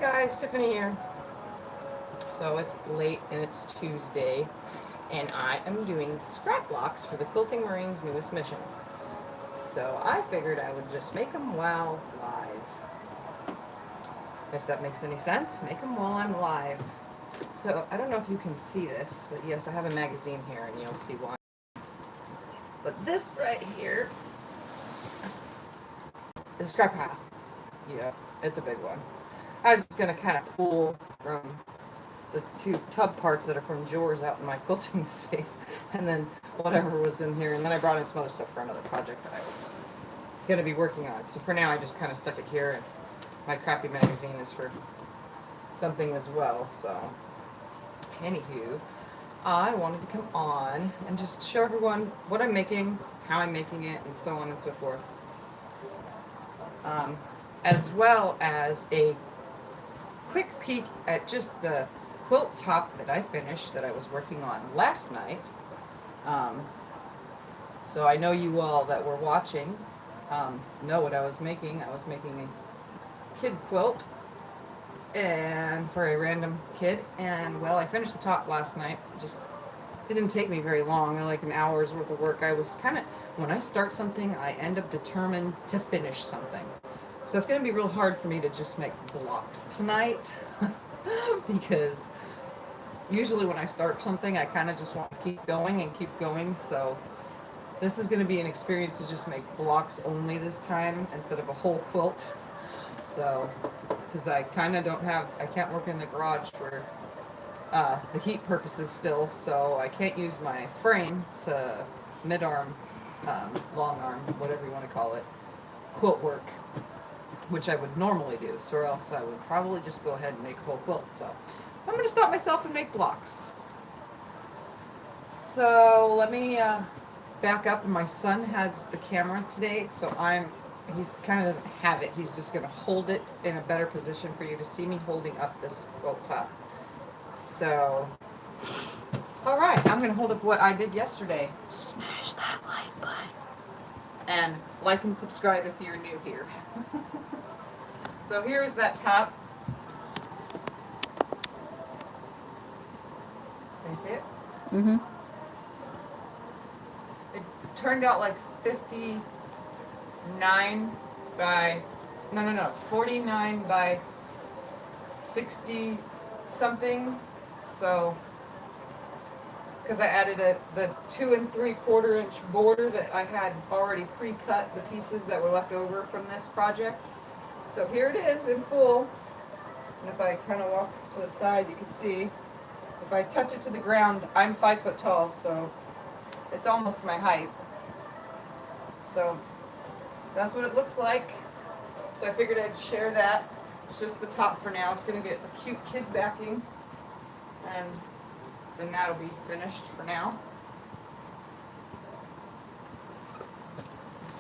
guys, Tiffany here. So it's late and it's Tuesday, and I am doing scrap blocks for the Quilting Marine's newest mission. So I figured I would just make them while live. If that makes any sense, make them while I'm live. So I don't know if you can see this, but yes, I have a magazine here, and you'll see why. But this right here is a scrap pile. Yeah, it's a big one. I was just going to kind of pull from the two tub parts that are from drawers out in my quilting space, and then whatever was in here, and then I brought in some other stuff for another project that I was going to be working on. So for now, I just kind of stuck it here, and my crappy magazine is for something as well. So, anywho, I wanted to come on and just show everyone what I'm making, how I'm making it, and so on and so forth. As well as a quick peek at just the quilt top that I finished that I was working on last night. So I know you all that were watching know what I was making. I was making a kid quilt and for a random kid, and well, I finished the top last night. It didn't take me very long, like an hour's worth of work. I was kind of, when I start something, I end up determined to finish something. So it's going to be real hard for me to just make blocks tonight because usually when I start something, I kind of just want to keep going and keep going. So this is going to be an experience to just make blocks only this time instead of a whole quilt. So, because I kind of I can't work in the garage for the heat purposes still, so I can't use my frame to mid-arm, long arm, whatever you want to call it, quilt work, which I would normally do, so or else I would probably just go ahead and make a whole quilt. So I'm going to stop myself and make blocks. So let me back up. My son has the camera today, so he kind of doesn't have it. He's just going to hold it in a better position for you to see me holding up this quilt top. So, all right, I'm going to hold up what I did yesterday. Smash that like button. And like and subscribe if you're new here. So here's that top. Can you see it? Mm-hmm. It turned out like 49 by, no, 49 by 60 something. So, because I added the 2 3/4 inch border that I had already pre-cut the pieces that were left over from this project. So here it is in full. And if I kind of walk to the side, you can see. If I touch it to the ground, I'm 5 foot tall, so it's almost my height. So that's what it looks like. So I figured I'd share that. It's just the top for now. It's going to get a cute kid backing, and then that'll be finished for now.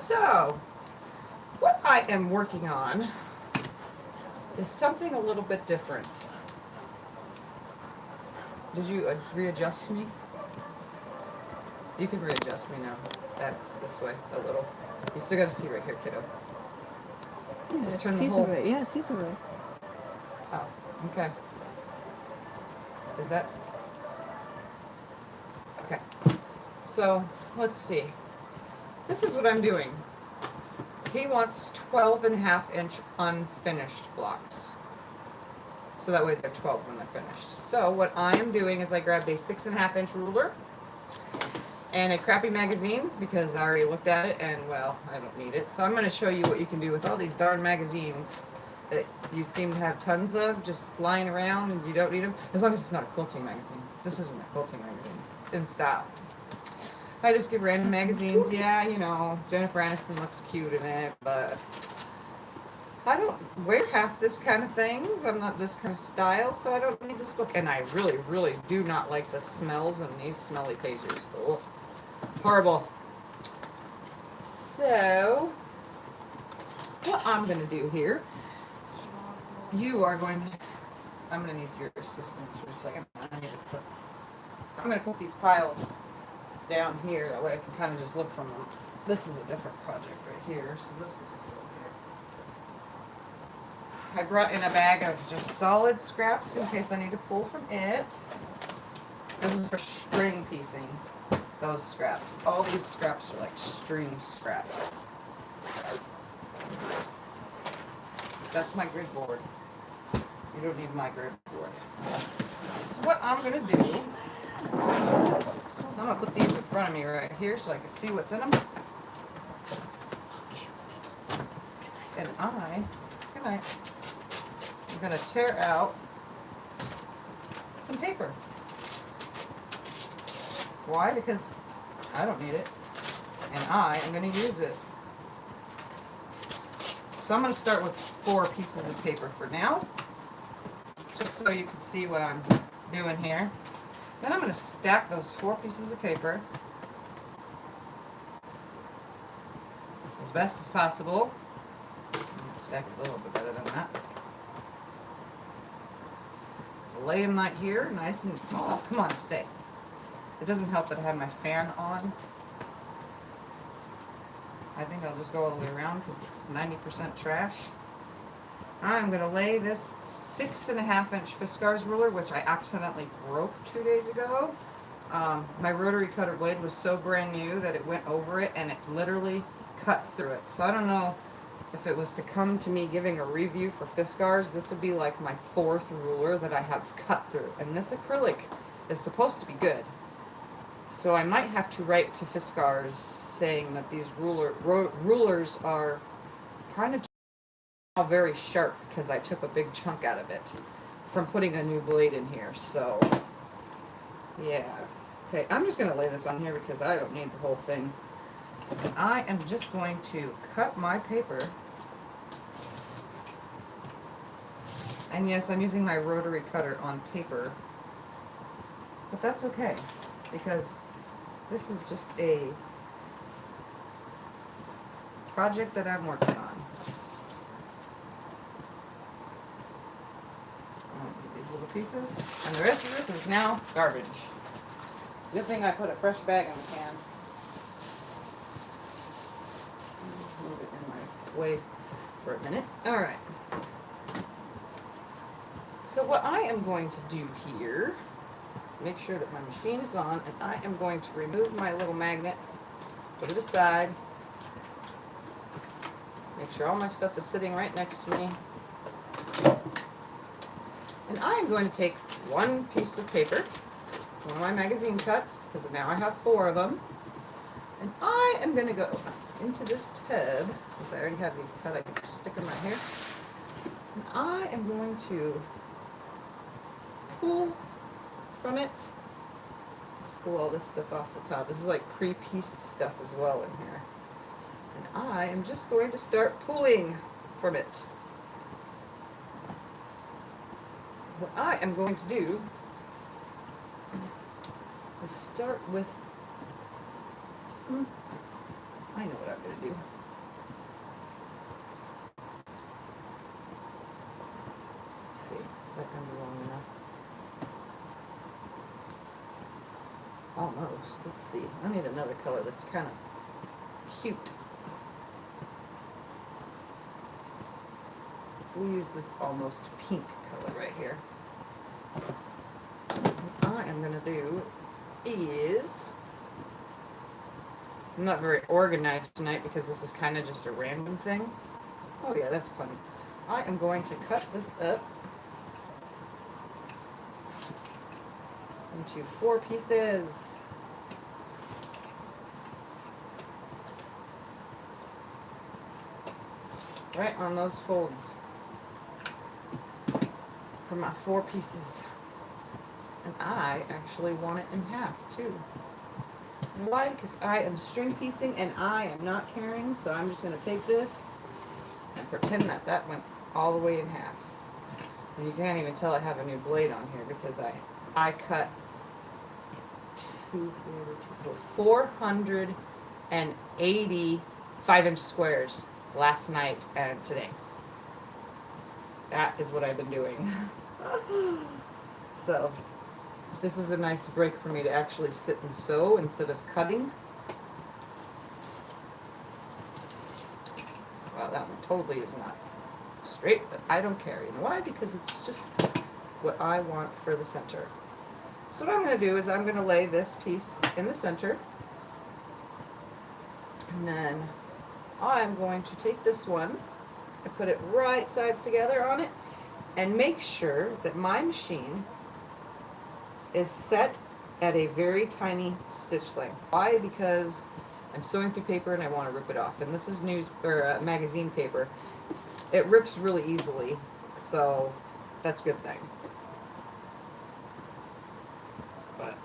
So, what I am working on is something a little bit different. Did you readjust me? You can readjust me now. This way a little. You still got to see right here, kiddo. Yeah, Just turn the whole. right. Yeah, it's Caesar right. Oh, okay. Is that? Okay. So, let's see. This is what I'm doing. He wants 12.5-inch unfinished blocks. So that way they're 12 when they're finished. So what I am doing is I grabbed a 6.5-inch ruler and a crappy magazine because I already looked at it and, well, I don't need it. So I'm going to show you what you can do with all these darn magazines that you seem to have tons of just lying around and you don't need them. As long as it's not a quilting magazine. This isn't a quilting magazine. It's in style. I just get random magazines. Yeah, you know, Jennifer Aniston looks cute in it, but I don't wear half this kind of things. I'm not this kind of style, so I don't need this book. And I really, really do not like the smells in these smelly pages. Ugh. Horrible. So, what I'm going to do here, I'm going to need your assistance for a second. I'm going to put these piles down here. That way I can kind of just look from them. This is a different project right here, so this will just go I brought in a bag of just solid scraps in case I need to pull from it. This is for string piecing, those scraps. All these scraps are like string scraps. That's my grid board. You don't need my grid board. So what I'm going to do, I'm going to put these in front of me right here so I can see what's in them. And I'm going to tear out some paper. Why? Because I don't need it, and I am going to use it. So I'm going to start with 4 pieces of paper for now, just so you can see what I'm doing here. Then I'm going to stack those 4 pieces of paper as best as possible. Stack it a little bit better than that. Lay them right here, nice and, oh, come on, stay. It doesn't help that I have my fan on. I think I'll just go all the way around because it's 90% trash. I'm going to lay this 6.5-inch Fiskars ruler, which I accidentally broke 2 days ago. My rotary cutter blade was so brand new that it went over it and it literally cut through it. So I don't know if it was to come to me giving a review for Fiskars. This would be like my 4th ruler that I have cut through. And this acrylic is supposed to be good. So I might have to write to Fiskars saying that these rulers are kind of very sharp because I took a big chunk out of it from putting a new blade in here. So, yeah. Okay, I'm just going to lay this on here because I don't need the whole thing. And I am just going to cut my paper. And yes, I'm using my rotary cutter on paper. But that's okay because this is just a project that I'm working on. These little pieces, and the rest of this is now garbage. Good thing I put a fresh bag in the can. Move it in my way for a minute. All right. So what I am going to do here, make sure that my machine is on, and I am going to remove my little magnet, put it aside. Make sure all my stuff is sitting right next to me. And I am going to take 1 piece of paper, one of my magazine cuts, because now I have 4 of them. And I am going to go into this tub, since I already have these cut, I can just stick them right here. And I am going to pull from it. Let's pull all this stuff off the top. This is like pre-pieced stuff as well in here. And I am just going to start pulling from it. What I am going to do is start with, I know what I'm going to do. Let's see, is that going to be long enough? Almost, let's see. I need another color that's kind of cute. We'll use this almost pink color right here. What I am going to do is, I'm not very organized tonight because this is kind of just a random thing. Oh yeah, that's funny. I am going to cut this up into 4 pieces. Right on those folds. For my 4 pieces. And I actually want it in half too. Why? Because I am string piecing and I am not caring, so I'm just going to take this and pretend that that went all the way in half. And you can't even tell I have a new blade on here because I cut 480 5-inch squares last night and today. That is what I've been doing. So this is a nice break for me to actually sit and sew instead of cutting. Wow, that one totally is not straight, but I don't care. You know why? Because it's just what I want for the center. So what I'm going to do is I'm going to lay this piece in the center, and then I'm going to take this one and put it right sides together on it, and make sure that my machine is set at a very tiny stitch length. Why? Because I'm sewing through paper and I want to rip it off. And this is news or magazine paper. It rips really easily, so that's a good thing. But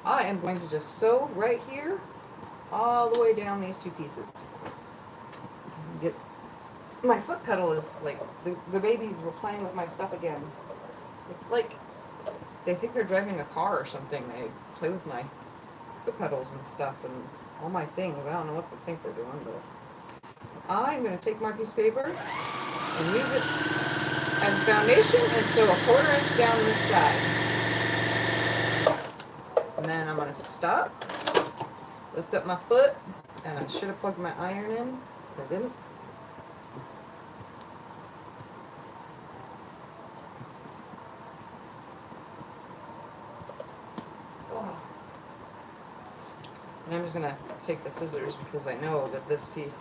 I am going to just sew right here all the way down these two pieces. Get my foot pedal is like the babies were playing with my stuff again. It's like they think they're driving a car or something. They play with my foot pedals and stuff and all my things. I don't know what they think they're doing, but I'm going to take my piece of paper and use it as a foundation and sew a 1/4 inch down this side. And then I'm going to stop, lift up my foot, and I should have plugged my iron in, but I didn't. And I'm just going to take the scissors because I know that this piece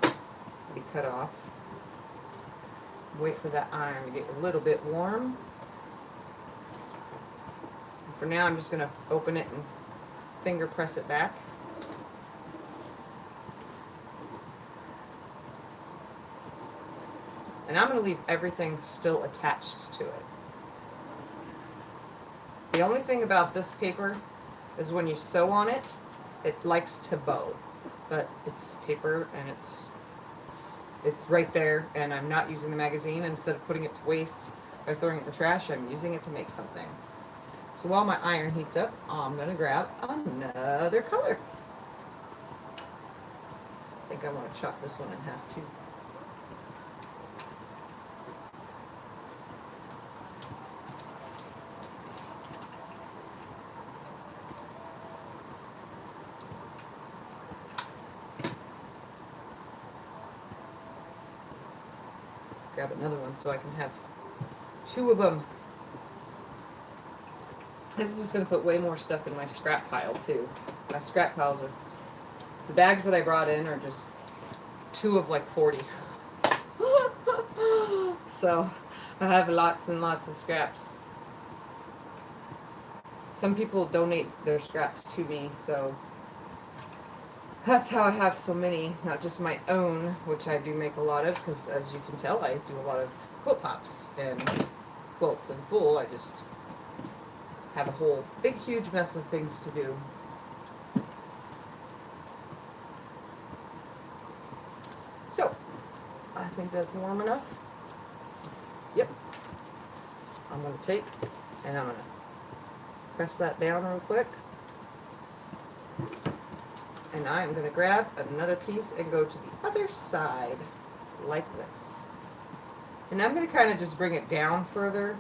will be cut off. Wait for that iron to get a little bit warm. And for now, I'm just going to open it and finger press it back. And I'm going to leave everything still attached to it. The only thing about this paper is when you sew on it, it likes to bow. But it's paper and it's right there, and I'm not using the magazine. Instead of putting it to waste or throwing it in the trash, I'm using it to make something. So while my iron heats up, I'm going to grab another color. I think I want to chop this one in half too. Grab another one so I can have 2 of them. This is just going to put way more stuff in my scrap pile too. My scrap piles are, the bags that I brought in are just 2 of like 40. So I have lots and lots of scraps. Some people donate their scraps to me, so that's how I have so many, not just my own, which I do make a lot of, because as you can tell, I do a lot of quilt tops and quilts in full. I just have a whole big, huge mess of things to do. So, I think that's warm enough. Yep. I'm going to take and I'm going to press that down real quick. And I'm going to grab another piece and go to the other side, like this. And I'm going to kind of just bring it down further.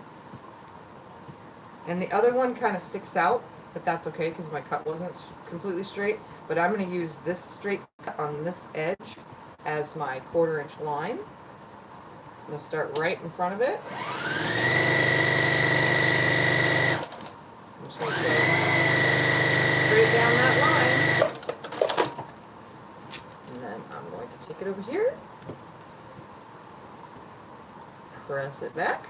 And the other one kind of sticks out, but that's okay because my cut wasn't completely straight. But I'm going to use this straight cut on this edge as my 1/4 inch line. I'm going to start right in front of it. I'm just going to go straight down that line. I'm going to take it over here, press it back,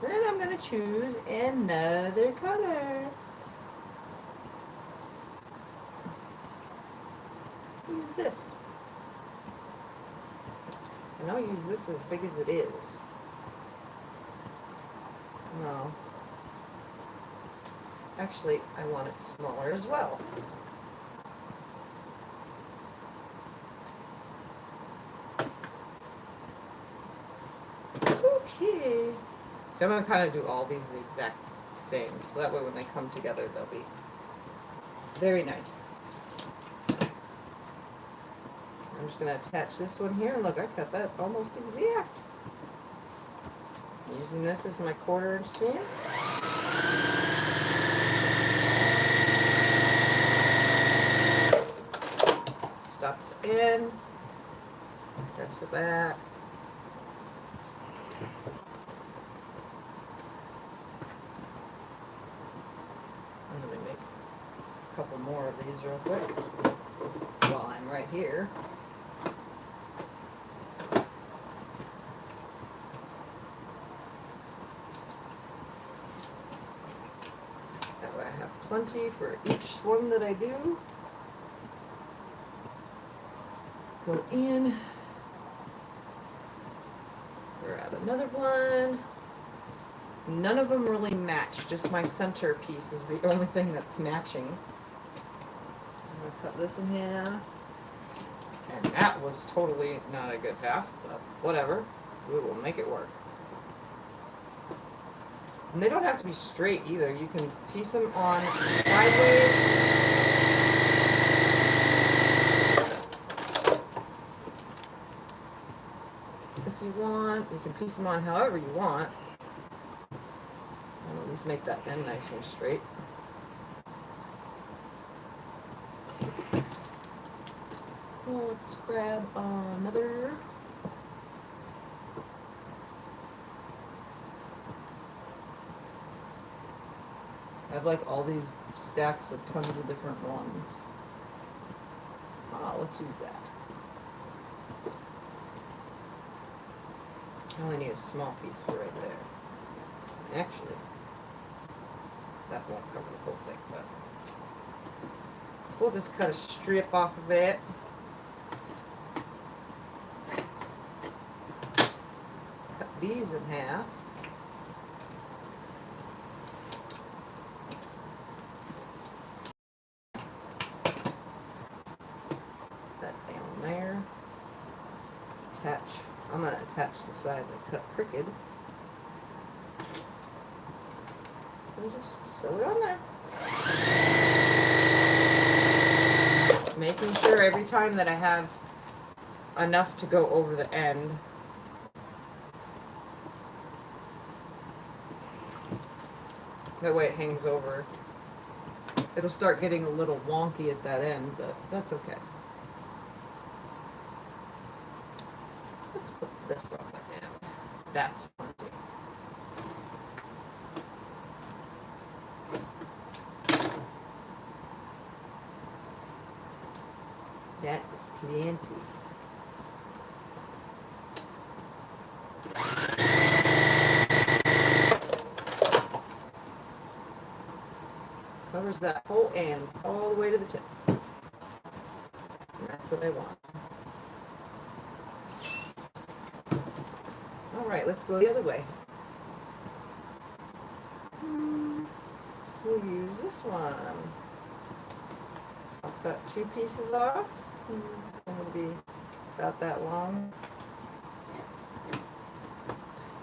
then I'm going to choose another color. Use this. And I'll use this as big as it is. No. Actually, I want it smaller as well. Okay. So I'm going to kind of do all these the exact same, so that way when they come together, they'll be very nice. I'm just going to attach this one here, and look, I cut that almost exact. Using this as my 1/4 inch seam. again. Press it back. I'm going to make a couple more of these real quick while I'm right here. That way I have plenty for each one that I do. Go in, grab another one. None of them really match, just my center piece is the only thing that's matching. I'm going to cut this in half. And that was totally not a good half, but whatever. We will make it work. And they don't have to be straight either. You can piece them on sideways. If you want, you can piece them on however you want. I'll at least make that end nice and straight. Well, let's grab another. I have like all these stacks of tons of different ones. Let's use that. I only need a small piece for right there. Actually, that won't cover the whole thing, but we'll just cut a strip off of it. Cut these in half. That down there. Attach. I'm going to attach the side that cut crooked. And just sew it on there. Making sure every time that I have enough to go over the end. That way it hangs over. It'll start getting a little wonky at that end, but that's okay. Let's put this on the end. That's plenty. That is plenty. Covers that whole end all the way to the tip. And that's what I want. Alright, let's go the other way. We'll use this one. I'll cut 2 pieces off. It'll be about that long.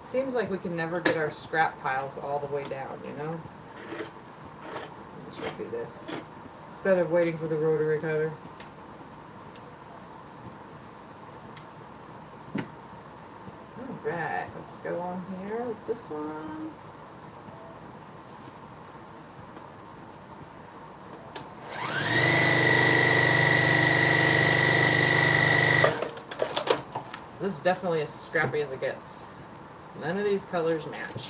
Seems like we can never get our scrap piles all the way down, you know? I'm just gonna do this instead of waiting for the rotary cutter. Alright, let's go on here with this one. This is definitely as scrappy as it gets. None of these colors match.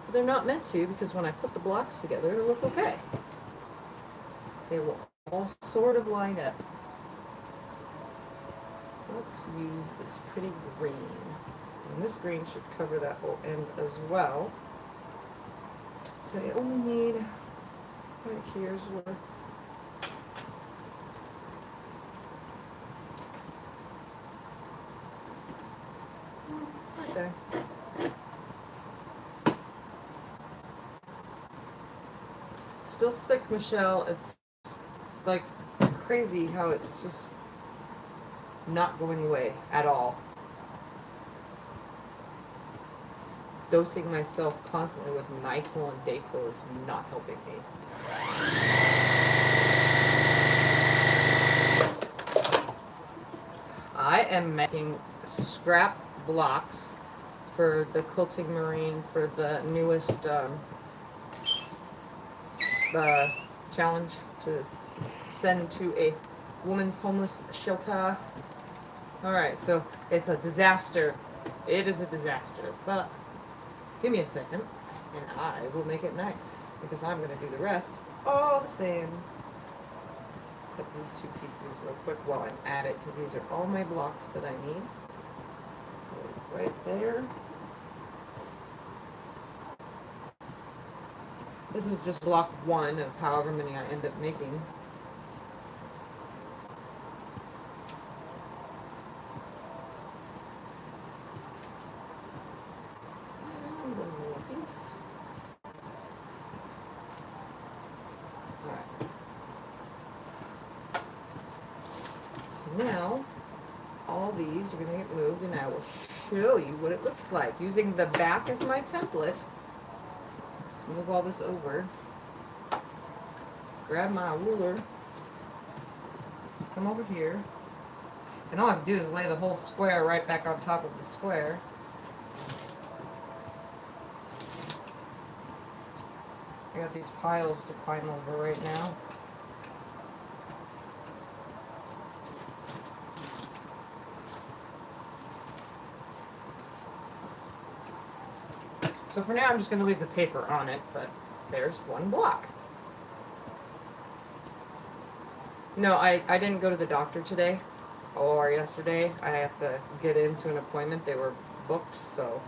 But they're not meant to, because when I put the blocks together, it'll look okay. They will all sort of line up. Let's use this pretty green. And this green should cover that whole end as well. So I only need, right here's where there. Still sick, Michelle. It's like crazy how it's just not going away at all. Dosing myself constantly with NyQuil and DayQuil is not helping me. I am making scrap blocks for the Quilting Marine for the newest challenge to send to a women's homeless shelter. Alright, so it's a disaster. It is a disaster. But give me a second and I will make it nice. Because I'm going to do the rest all the same. Cut these two pieces real quick while I'm at it. Because these are all my blocks that I need. Right there. This is just block 1 of however many I end up making. Now, all these are going to get moved, and I will show you what it looks like. Using the back as my template, just move all this over, grab my ruler, come over here, and all I have to do is lay the whole square right back on top of the square. I got these piles to climb over right now. So for now, I'm just going to leave the paper on it, but there's one block. No, I didn't go to the doctor today or yesterday. I have to get into an appointment. They were booked, so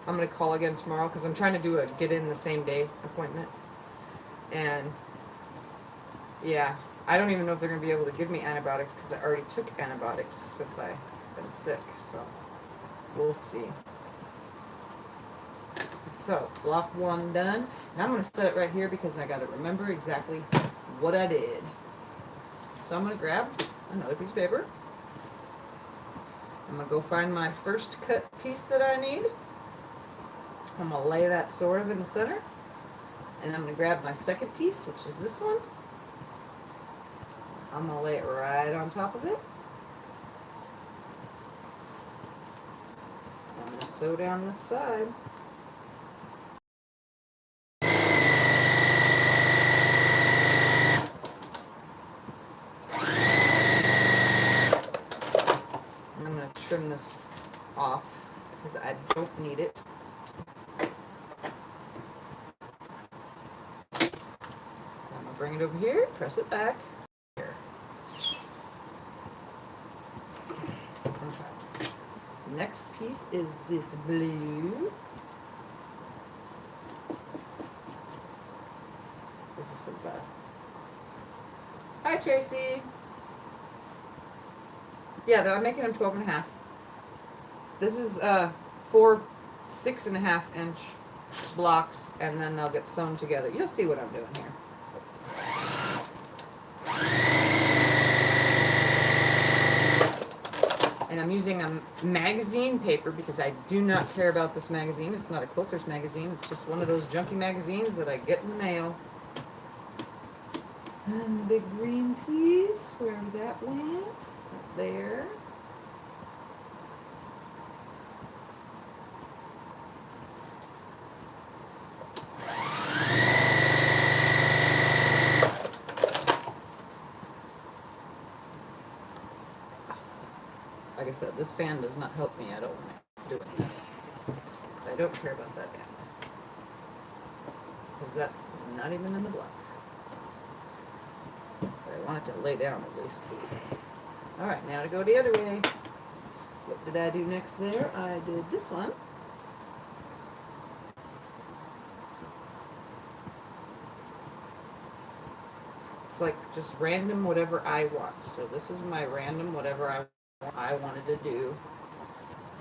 I'm going to call again tomorrow because I'm trying to do a get in the same day appointment. And yeah, I don't even know if they're going to be able to give me antibiotics because I already took antibiotics since I've been sick, so we'll see. So, block 1 done. Now I'm going to set it right here because I got to remember exactly what I did. So I'm going to grab another piece of paper. I'm going to go find my first cut piece that I need. I'm going to lay that sort of in the center. And I'm going to grab my second piece, which is this one. I'm going to lay it right on top of it. I'm going to sew down this side. Trim this off because I don't need it. I'm going to bring it over here, press it back. Here. Okay. Next piece is this blue. This is so bad. Hi, Tracy. Yeah, I'm making them 12.5. This is 4 6.5-inch blocks, and then they'll get sewn together. You'll see what I'm doing here. And I'm using a magazine paper because I do not care about this magazine. It's not a quilter's magazine. It's just one of those junky magazines that I get in the mail. And the big green piece, wherever that went, up there. Like I said, this fan does not help me at all when I'm doing this. I don't care about that fan. Because that's not even in the block. But I want it to lay down at least. Alright, now to go the other way. What did I do next there? I did this one. It's like just random whatever I want. So this is my random whatever I wanted to do.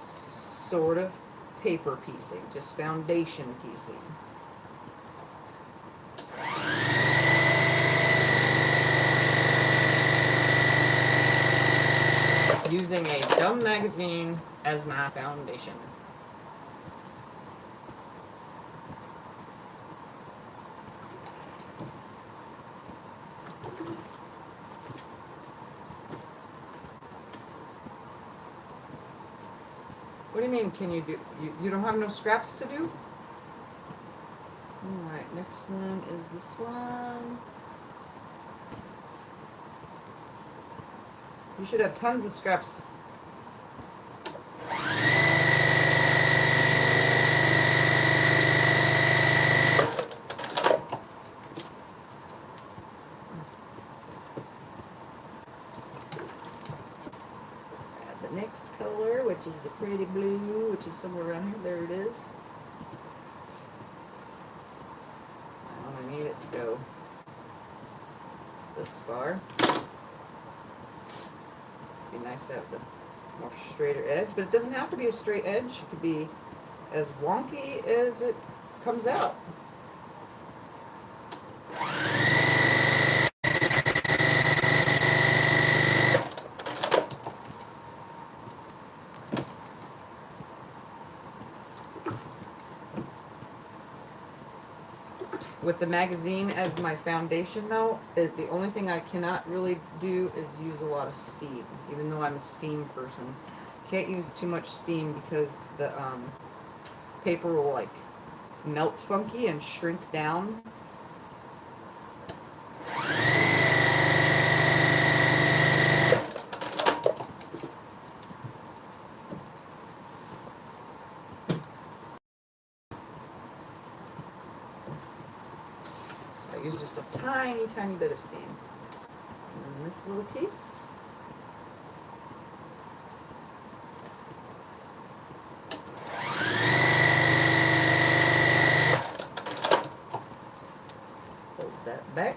Sort of paper piecing, just foundation piecing. Using a dumb magazine as my foundation. What do you mean, can you do? You don't have no scraps to do? Alright, next one is this one. You should have tons of scraps. Add the next color, which is the pretty blue, which is somewhere around here. There it is. I only need it to go this far. Be nice to have the more straighter edge, but it doesn't have to be a straight edge. It could be as wonky as it comes out. With the magazine as my foundation though, the only thing I cannot really do is use a lot of steam, even though I'm a steam person. Can't use too much steam because the paper will like melt funky and shrink down. I use just a tiny, tiny bit of steam. And this little piece. Hold that back.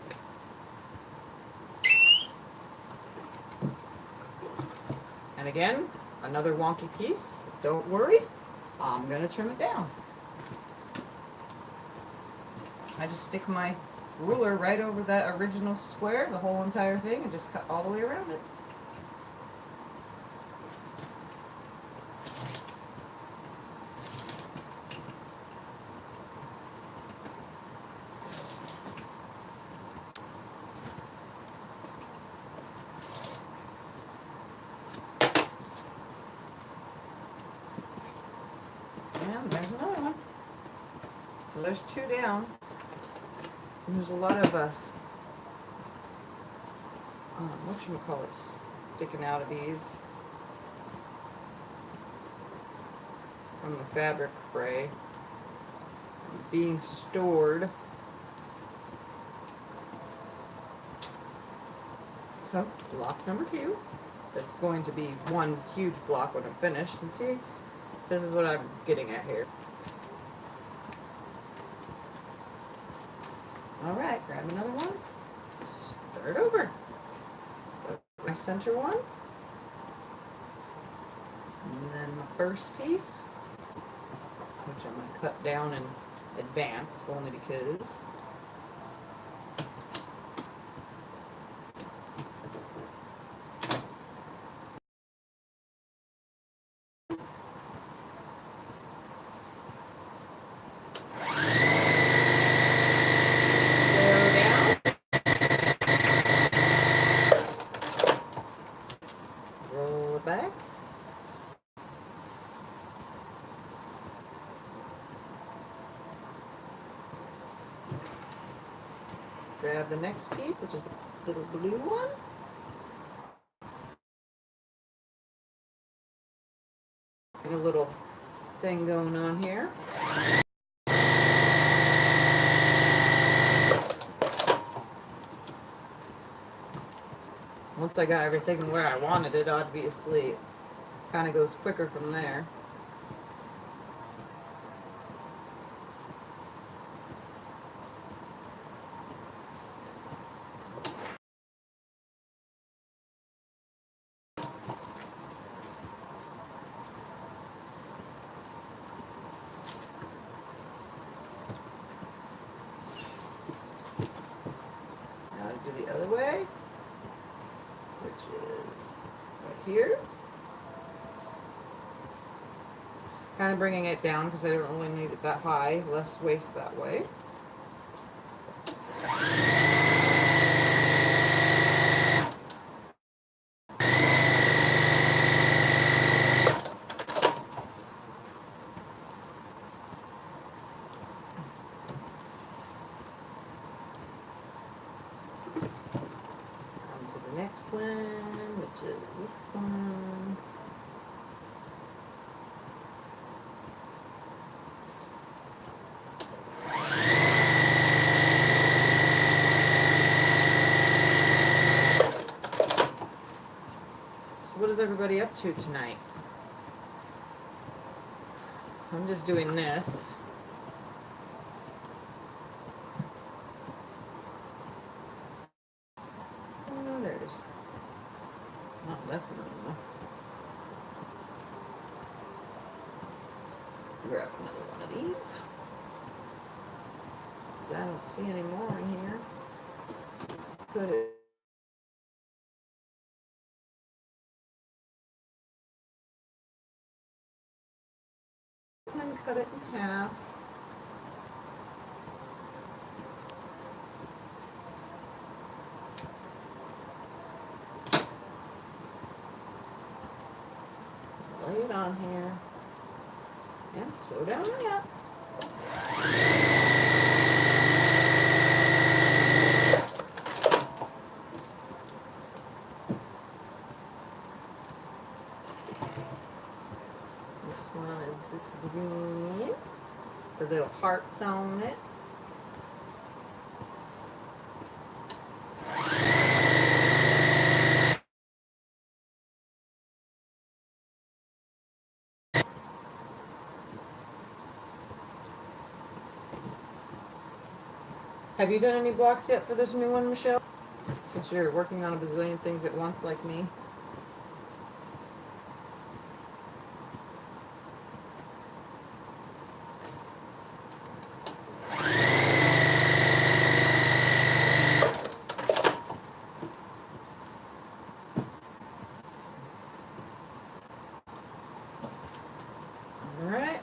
And again, another wonky piece. Don't worry, I'm going to trim it down. I just stick my ruler right over that original square, the whole entire thing, and just cut all the way around it. And there's another one. So there's two down. And there's a lot of whatchamacallit sticking out of these from the fabric fray, being stored. So block number 2. That's going to be one huge block when I'm finished. And see, this is what I'm getting at here. Alright, grab another one, start over. So my center one, and then the first piece, which I'm going to cut down in advance, only because back. Grab the next piece, which is the little blue one. And a little thing going on here. Once I got everything where I wanted it, obviously, it kind of goes quicker from there. Now to do the other way, which is right here. Kind of bringing it down because I don't really need it that high, less waste that way. next one, which is this one. So what is everybody up to tonight? I'm just doing this. Oh, there's not less than enough. Grab another one of these. I don't see any more in here. Put it. And cut it in half. Lay it on here and sew down that. This one is this green, the little hearts on it. Have you done any blocks yet for this new one, Michelle? Since you're working on a bazillion things at once like me. Alright,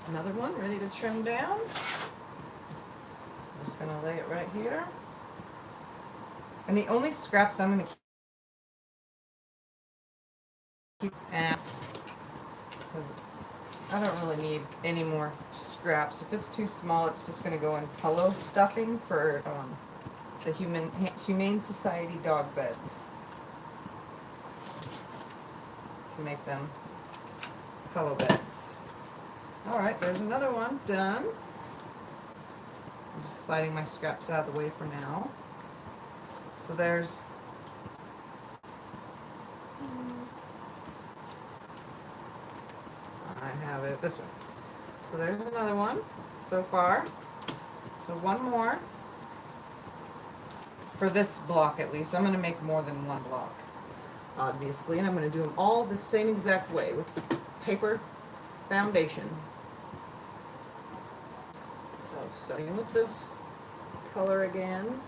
another one ready to trim down. Just gonna lay it right here. And the only scraps I'm gonna keep, and because I don't really need any more scraps. If it's too small, it's just gonna go in pillow stuffing for the Humane Society dog beds to make them pillow beds. All right, there's another one done. I'm just sliding my scraps out of the way for now. So there's I have it this way. So there's another one so far. So one more for this block at least. I'm going to make more than one block, obviously, and I'm going to do them all the same exact way with paper foundation. So starting with this color again.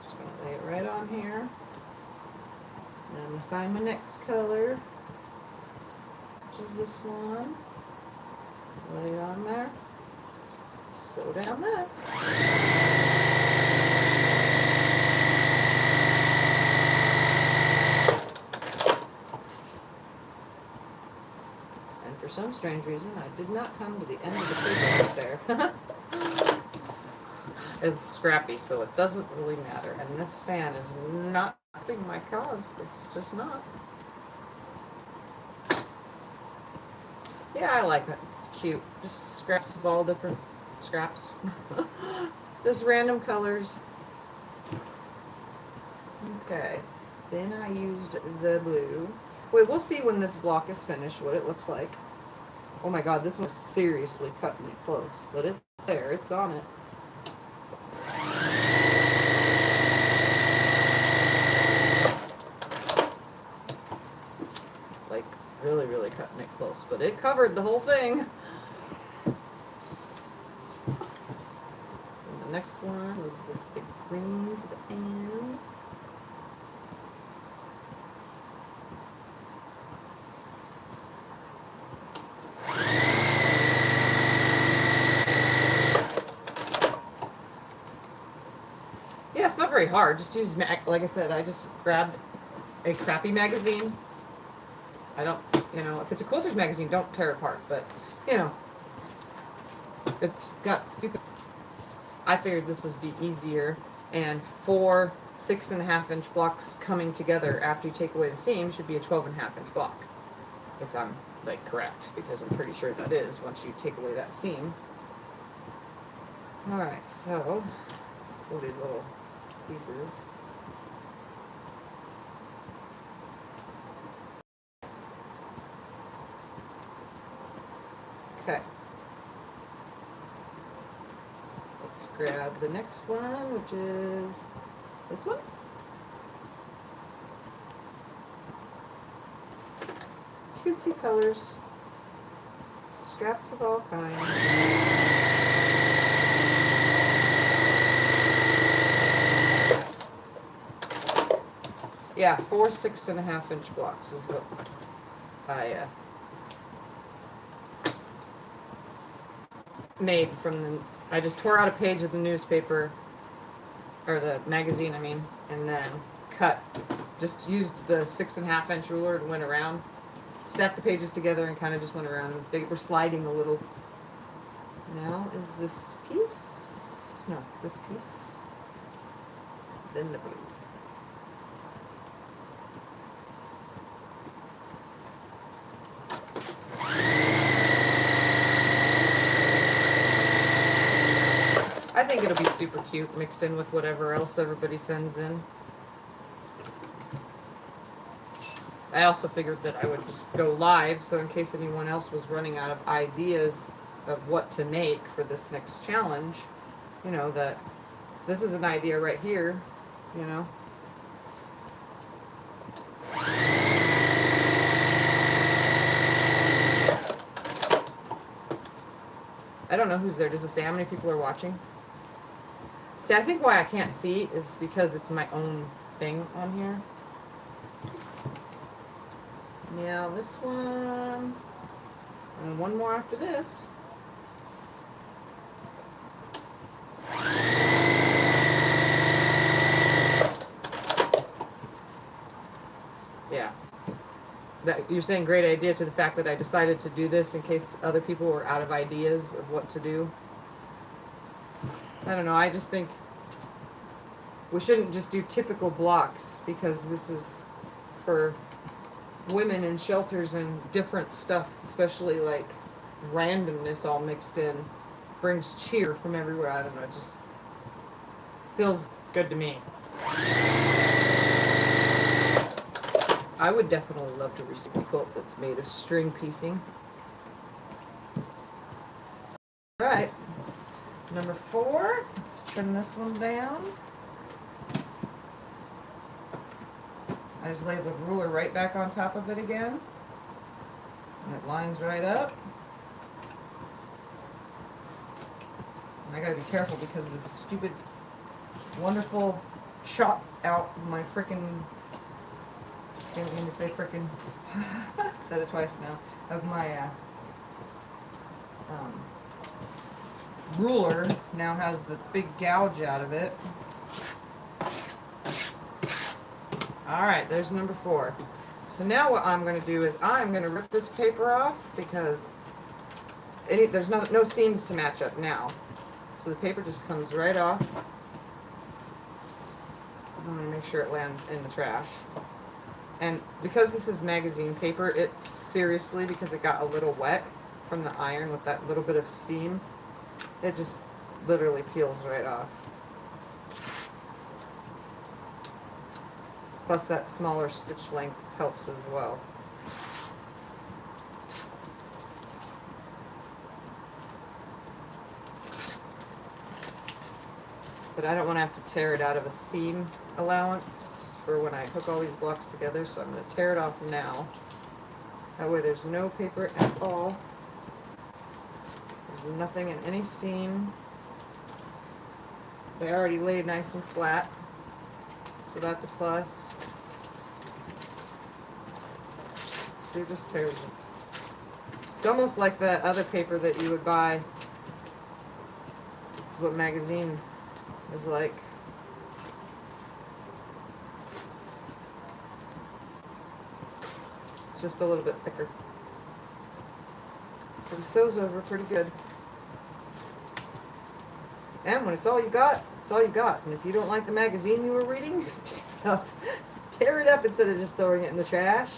Just going to lay it right on here. And I'm going to find my next color, which is this one. Lay it on there. Sew down that. And for some strange reason, I did not come to the end of the paper right there. It's scrappy, so it doesn't really matter. And this fan is not helping my cause. It's just not. Yeah, I like it. It's cute. Just scraps of all different scraps. Just random colors. Okay. Then I used the blue. Wait, we'll see when this block is finished what it looks like. Oh my god, this one's seriously cutting it close. But it's there. It's on it. Like, really, really cutting it close. But it covered the whole thing. And the next one is this big green at the end. Yeah, it's not very hard. Just use, like I said, I just grabbed a crappy magazine. I don't, you know, if it's a quilter's magazine, don't tear it apart. But, you know, it's got stupid. I figured this would be easier. And 4 6.5-inch blocks coming together after you take away the seam should be a 12.5-inch block. If I'm like correct, because I'm pretty sure that is once you take away that seam. Alright, so let's pull these little pieces. Okay. Let's grab the next one, which is this one. Cutesy colors. Scraps of all kinds. Yeah, 4 6.5-inch blocks is what I made from the. I just tore out a page of the newspaper, or the magazine, I mean, and then cut. Just used the 6.5-inch ruler and went around, stacked the pages together, and kind of just went around. They were sliding a little. Now is this piece? No, this piece. Then the blue. I think it'll be super cute mixed in with whatever else everybody sends in. I also figured that I would just go live, so in case anyone else was running out of ideas of what to make for this next challenge, you know, that this is an idea right here, you know. I don't know who's there. Does it say how many people are watching? See, I think why I can't see is because it's my own thing on here. Now this one, and one more after this. Yeah. That you're saying great idea to the fact that I decided to do this in case other people were out of ideas of what to do. I don't know, I just think we shouldn't just do typical blocks because this is for women in shelters and different stuff, especially like randomness all mixed in, brings cheer from everywhere. I don't know, it just feels good to me. I would definitely love to receive a quilt that's made of string piecing. Alright, number 4, let's trim this one down. I just lay the ruler right back on top of it again, and it lines right up. And I gotta be careful because of this stupid, wonderful chop out my frickin', didn't mean to say frickin', said it twice now, of my ruler now has the big gouge out of it. Alright, there's number 4. So now what I'm going to do is I'm going to rip this paper off because there's no seams to match up now. So the paper just comes right off. I'm going to make sure it lands in the trash. And because this is magazine paper, it seriously, because it got a little wet from the iron with that little bit of steam, it just literally peels right off. Plus that smaller stitch length helps as well. But I don't want to have to tear it out of a seam allowance for when I hook all these blocks together, so I'm going to tear it off now. That way there's no paper at all. There's nothing in any seam. They already laid nice and flat, so that's a plus. It just tears it. It's almost like the other paper that you would buy. It's what magazine is like. It's just a little bit thicker. But it sews over pretty good. And when it's all you got, That's all you got. And if you don't like the magazine you were reading, tear it up. Tear it up instead of just throwing it in the trash.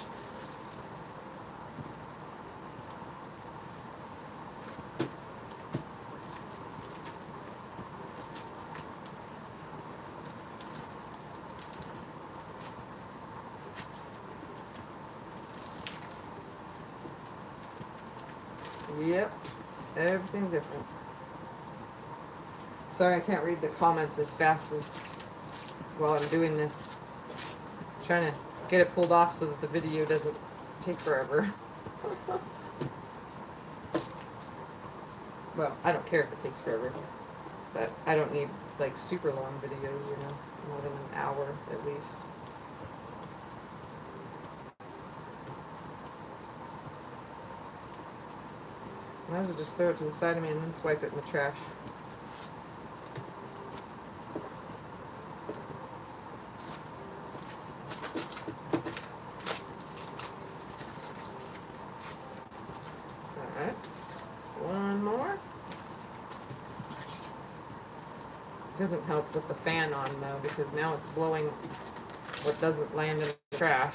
Yep, everything's different. Sorry, I can't read the comments as fast as while I'm doing this. I'm trying to get it pulled off so that the video doesn't take forever. Well, I don't care if it takes forever, but I don't need like super long videos, you know, more than an hour at least. Might as well just throw it to the side of me and then swipe it in the trash. Alright, one more. Doesn't help with the fan on though, because now it's blowing what doesn't land in the trash.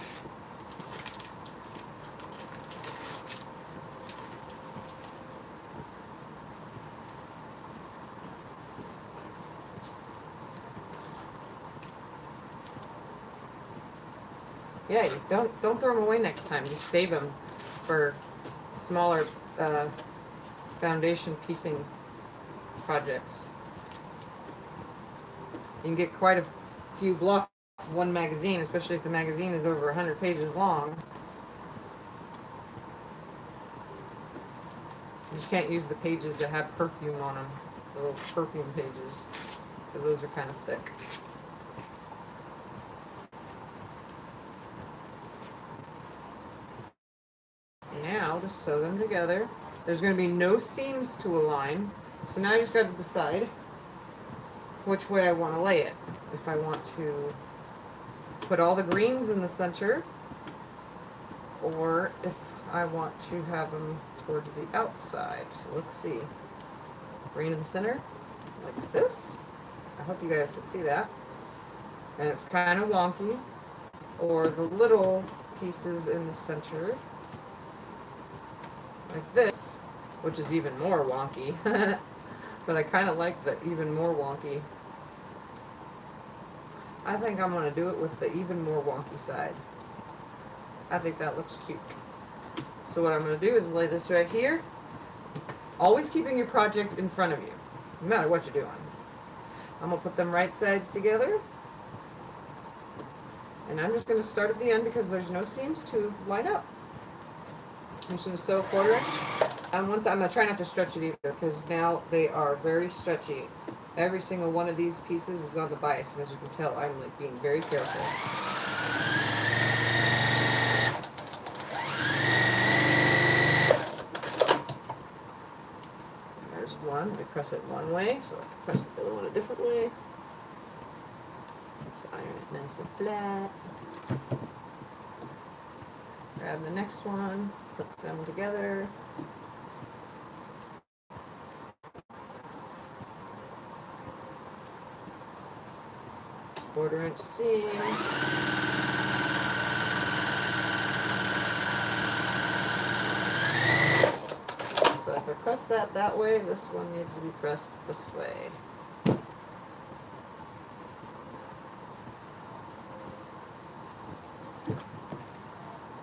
Yeah, you don't throw them away next time. Just save them for smaller foundation piecing projects. You can get quite a few blocks in one magazine, especially if the magazine is over 100 pages long. You just can't use the pages that have perfume on them, the little perfume pages, because those are kind of thick. Now, to sew them together, there's going to be no seams to align, so now I just got to decide which way I want to lay it. If I want to put all the greens in the center, or if I want to have them towards the outside. So let's see. Green in the center, like this. I hope you guys can see that. And it's kind of wonky. Or the little pieces in the center, like this, which is even more wonky. But I kind of like the even more wonky. I think I'm going to do it with the even more wonky side. I think that looks cute. So what I'm going to do is lay this right here, always keeping your project in front of you, no matter what you're doing. I'm going to put them right sides together. And I'm just going to start at the end because there's no seams to line up. I'm just going to sew a 1/4 inch. And once I'm going to try not to stretch it either, because now they are very stretchy. Every single one of these pieces is on the bias, and as you can tell, I'm like being very careful. There's one. I press it one way, so I can press the other one a different way. Just iron it nice and flat. Grab the next one, put them together. Quarter inch seam. So if I press that way, this one needs to be pressed this way.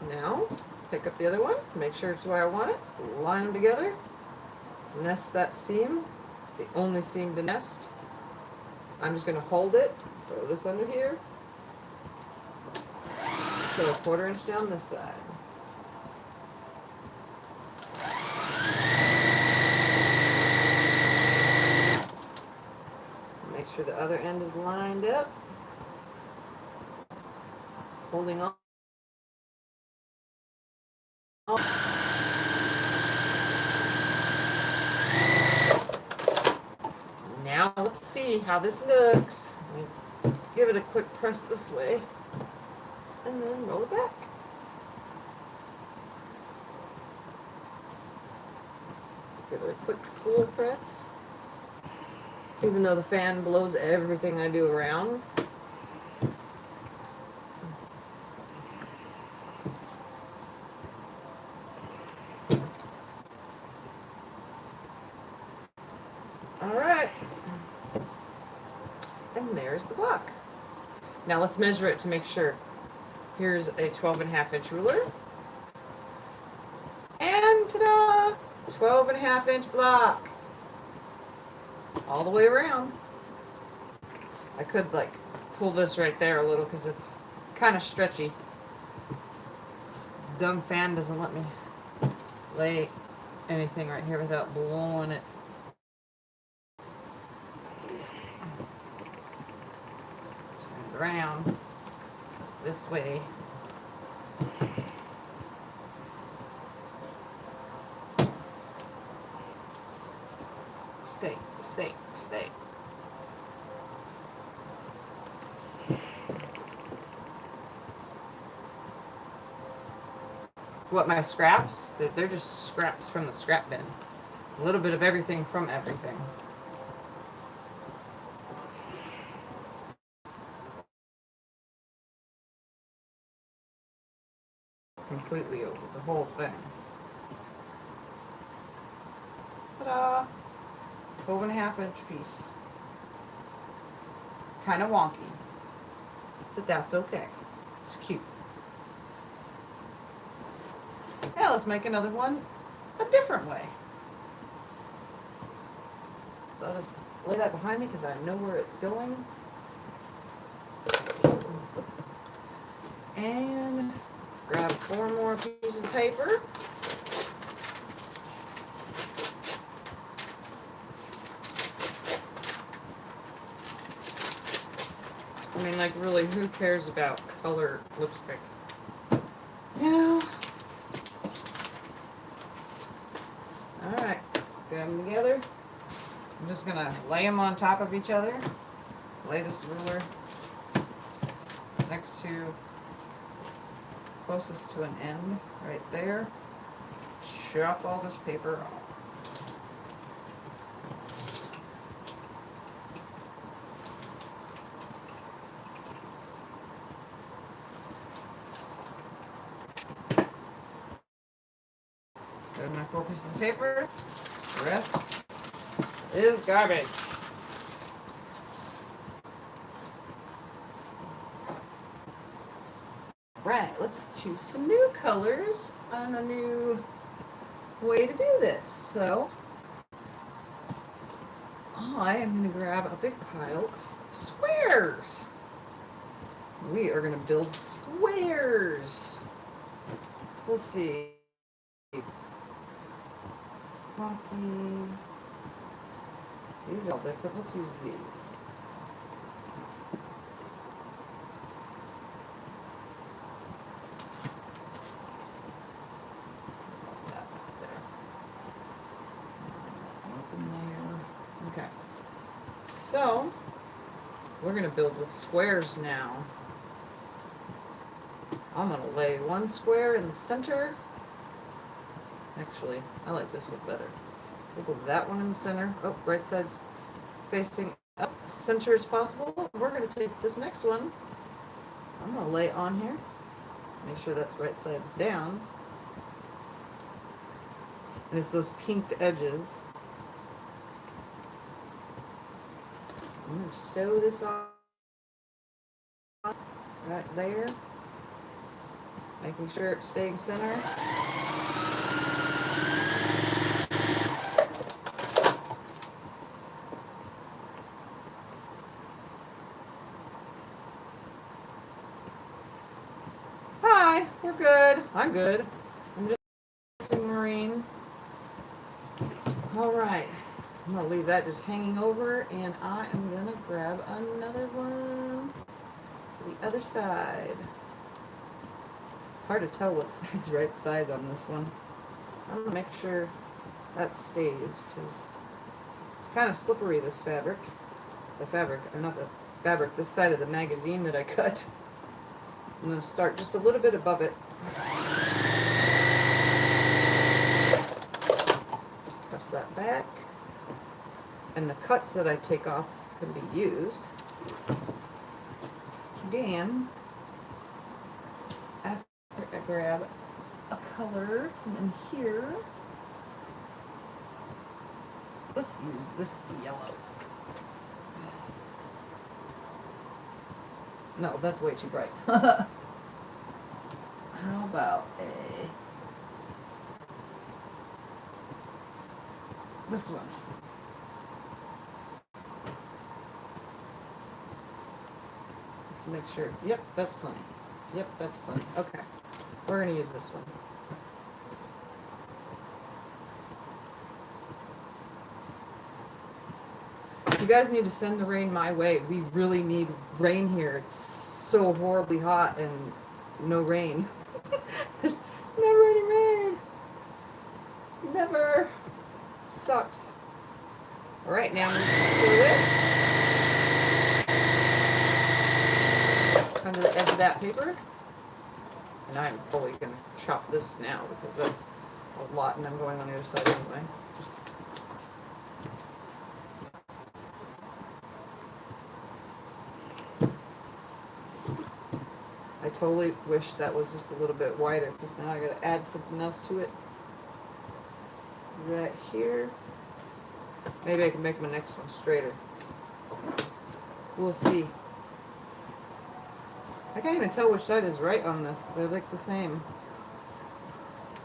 Now, pick up the other one, make sure it's where I want it, line them together, nest that seam, the only seam to nest. I'm just going to hold it, throw this under here, so a 1/4 inch down this side. Make sure the other end is lined up, holding on. Now let's see how this looks. Give it a quick press this way, and then roll it back. Give it a quick full press. Even though the fan blows everything I do around. Alright. And there's the block. Now let's measure it to make sure. Here's a 12.5-inch ruler. And ta-da! 12.5-inch block. All the way around. I could like pull this right there a little because it's kind of stretchy. This dumb fan doesn't let me lay anything right here without blowing it. Turn it around this way. Stay, stay, stay. What, my scraps? They're just scraps from the scrap bin. A little bit of everything from everything. Completely over the whole thing. Ta-da! 12.5-inch piece. Kind of wonky, but that's okay. It's cute. Now let's make another one a different way. So I'll just lay that behind me because I know where it's going. And grab 4 more pieces of paper. I mean, like, really, who cares about color lipstick? Now, alright, grab them together. I'm just going to lay them on top of each other. Lay this ruler next to, closest to an end, right there. Chop all this paper off. There's my 4 pieces of paper. The rest is garbage. Right, let's choose some new colors and a new way to do this. So, I am going to grab a big pile of squares. We are going to build squares. So let's see. Funky. These are all different. Let's use these. That there. Open there. Okay. So we're going to build with squares now. I'm going to lay 1 square in the center. Actually, I like this one better. We'll go that one in the center. Oh, right side's facing up, center as possible. We're going to take this next one. I'm going to lay on here. Make sure that's right side's down. And it's those pinked edges. I'm going to sew this on right there. Making sure it's staying center. Hi, we're good. I'm good. I'm just using marine. All right. I'm going to leave that just hanging over, and I am going to grab another one to the other side. It's hard to tell what side's right side on this one. I'm going to make sure that stays, because it's kind of slippery, this fabric. The fabric, or not the fabric, this side of the magazine that I cut. I'm going to start just a little bit above it. Press that back. and the cuts that I take off can be used. Then, after I grab a color from in here, let's use this yellow. No, that's way too bright. How about this one? Let's make sure. Yep, that's plenty. Yep, that's plenty. Okay, we're gonna use this one. You guys need to send the rain my way. We really need rain here. It's so horribly hot and no rain. There's never any rain. Never. Sucks. Alright, now I'm going to this under the edge of that paper. And I'm fully going to chop this now because that's a lot and I'm going on the other side anyway. I totally wish that was just a little bit wider because now I got to add something else to it. Right here. Maybe I can make my next one straighter. We'll see. I can't even tell which side is right on this. They're like the same.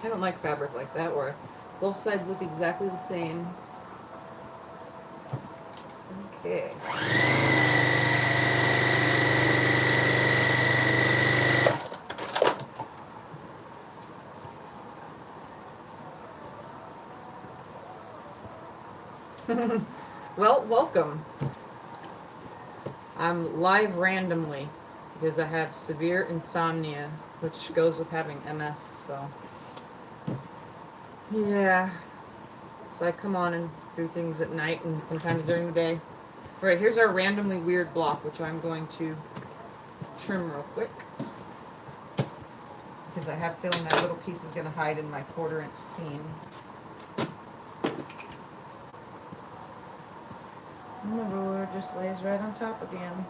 I don't like fabric like that where both sides look exactly the same. Okay. Well, welcome. I'm live randomly because I have severe insomnia, which goes with having MS, so yeah. So I come on and do things at night and sometimes during the day. Alright, here's our randomly weird block, which I'm going to trim real quick because I have a feeling that little piece is going to hide in my 1/4 inch seam. And the ruler just lays right on top again.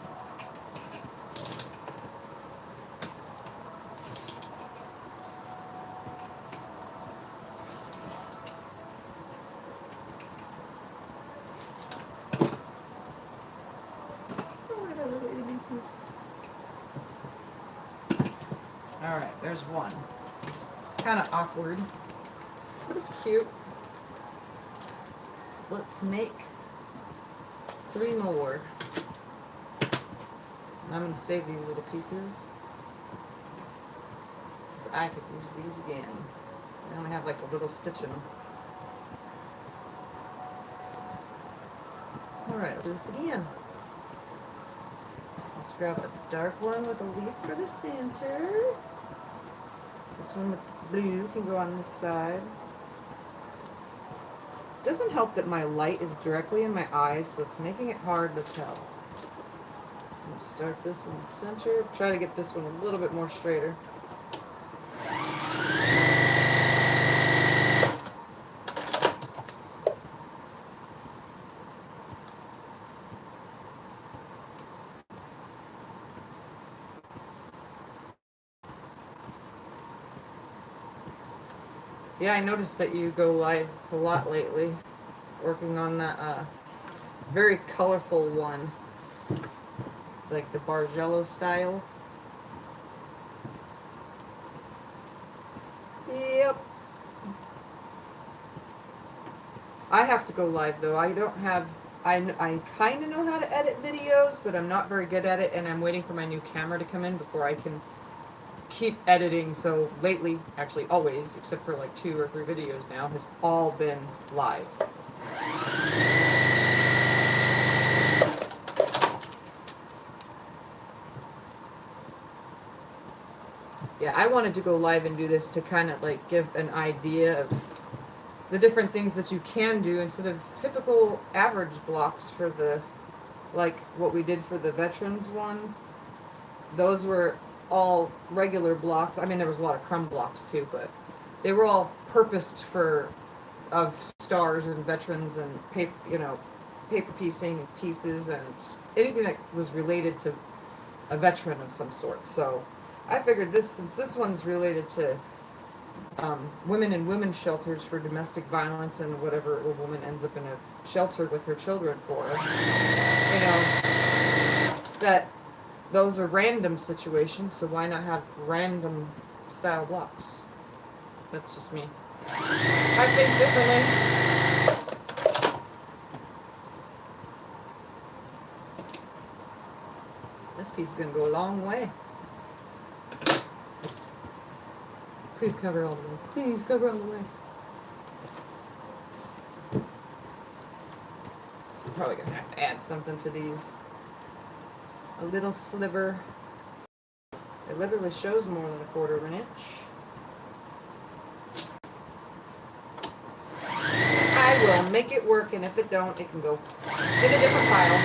Alright, there's one. Kind of awkward, but it's cute. So let's make 3 more. And I'm going to save these little pieces because I could use these again. They only have like a little stitch in them. Alright, let's do this again. Let's grab a dark one with a leaf for the center. This one with blue can go on this side. Doesn't help that my light is directly in my eyes, so it's making it hard to tell. I'm going to start this in the center. Try to get this one a little bit more straighter. Yeah, I noticed that you go live a lot lately, working on that very colorful one, like the Bargello style. Yep. I have to go live though. I don't have, I kind of know how to edit videos, but I'm not very good at it, and I'm waiting for my new camera to come in before I can keep editing. So lately, actually always, except for like 2 or 3 videos now, has all been live. Yeah, I wanted to go live and do this to kind of like give an idea of the different things that you can do instead of typical average blocks for the, like what we did for the veterans one. Those were all regular blocks. I mean, there was a lot of crumb blocks too, but they were all purposed for of stars and veterans and paper, you know, paper piecing pieces and anything that was related to a veteran of some sort. So I figured this, since this one's related to women in women's shelters for domestic violence and whatever a woman ends up in a shelter with her children for, you know, that those are random situations, so why not have random style blocks? That's just me. I think differently. This piece is going to go a long way. Please cover all the way. Please cover all the way. I'm probably going to have to add something to these. A little sliver. It literally shows more than 1/4 of an inch. I will make it work, and if it don't, it can go in a different pile.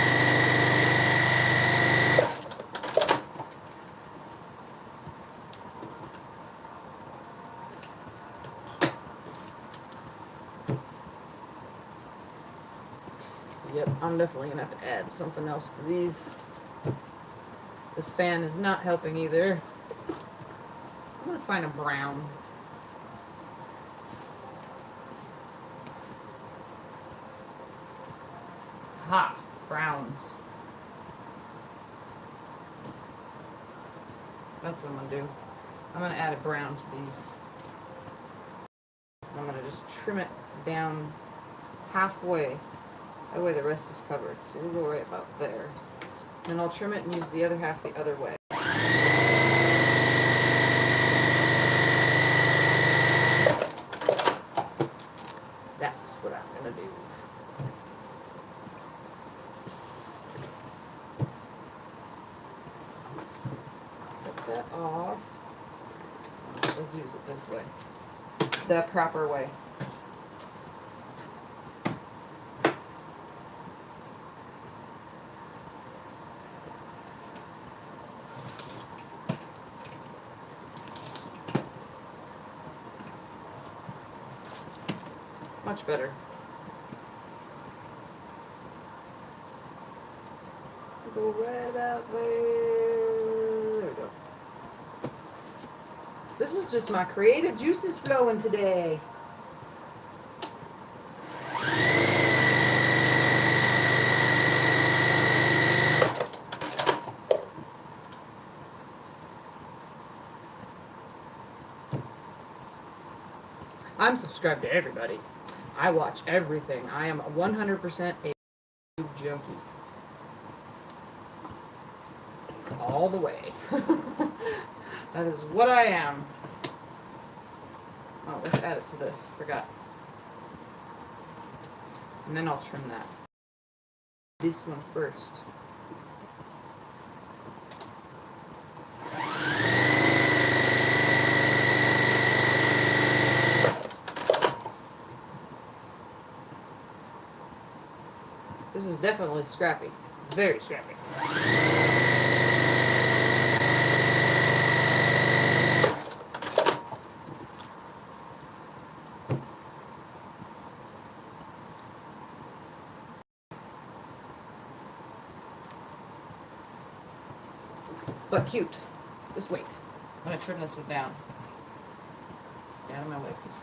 Yep, I'm definitely going to have to add something else to these. This fan is not helping either. I'm going to find a brown. Ha! Browns. That's what I'm going to do. I'm going to add a brown to these. I'm going to just trim it down halfway. That way the rest is covered. So we'll go right about there. And I'll trim it and use the other half the other way. That's what I'm going to do. Cut that off. Let's use it this way. The proper way. Much better. Go right about there. There we go. This is just my creative juices flowing today. I'm subscribed to everybody. I watch everything. I am 100% a YouTube junkie. All the way. That is what I am. Oh, let's add it to this. Forgot. And then I'll trim that. This one first. This is definitely scrappy. Very scrappy. But cute. Just wait. I'm going to trim this one down. Stay out of my way, pieces.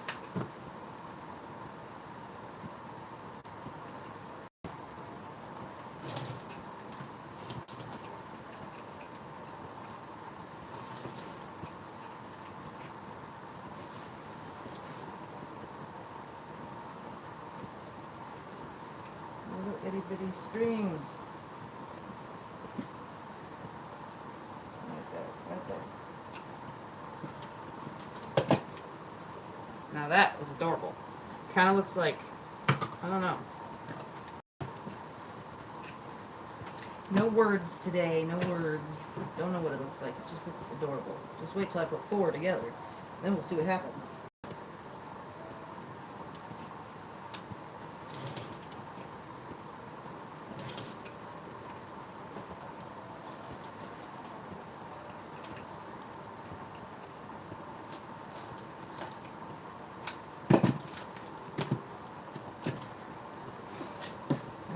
Little itty bitty strings. Right there, right there. Now that is adorable. Kind of looks like, I don't know. No words today, no words. Don't know what it looks like. It just looks adorable. Just wait till I put 4 together. Then we'll see what happens.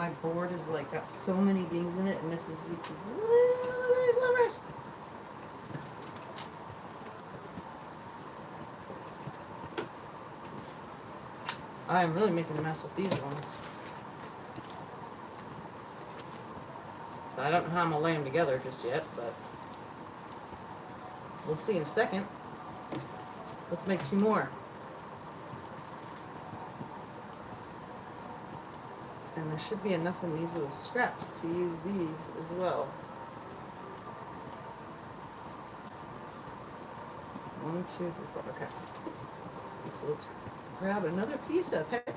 my board is like got so many dings in it, and this is these little. I am really making a mess with these ones. So I don't know how I'm gonna lay them together just yet, but we'll see in a second. Let's make 2 more. And there should be enough in these little scraps to use these as well. 1, 2, 3, 4. Okay. So let's grab another piece of paper.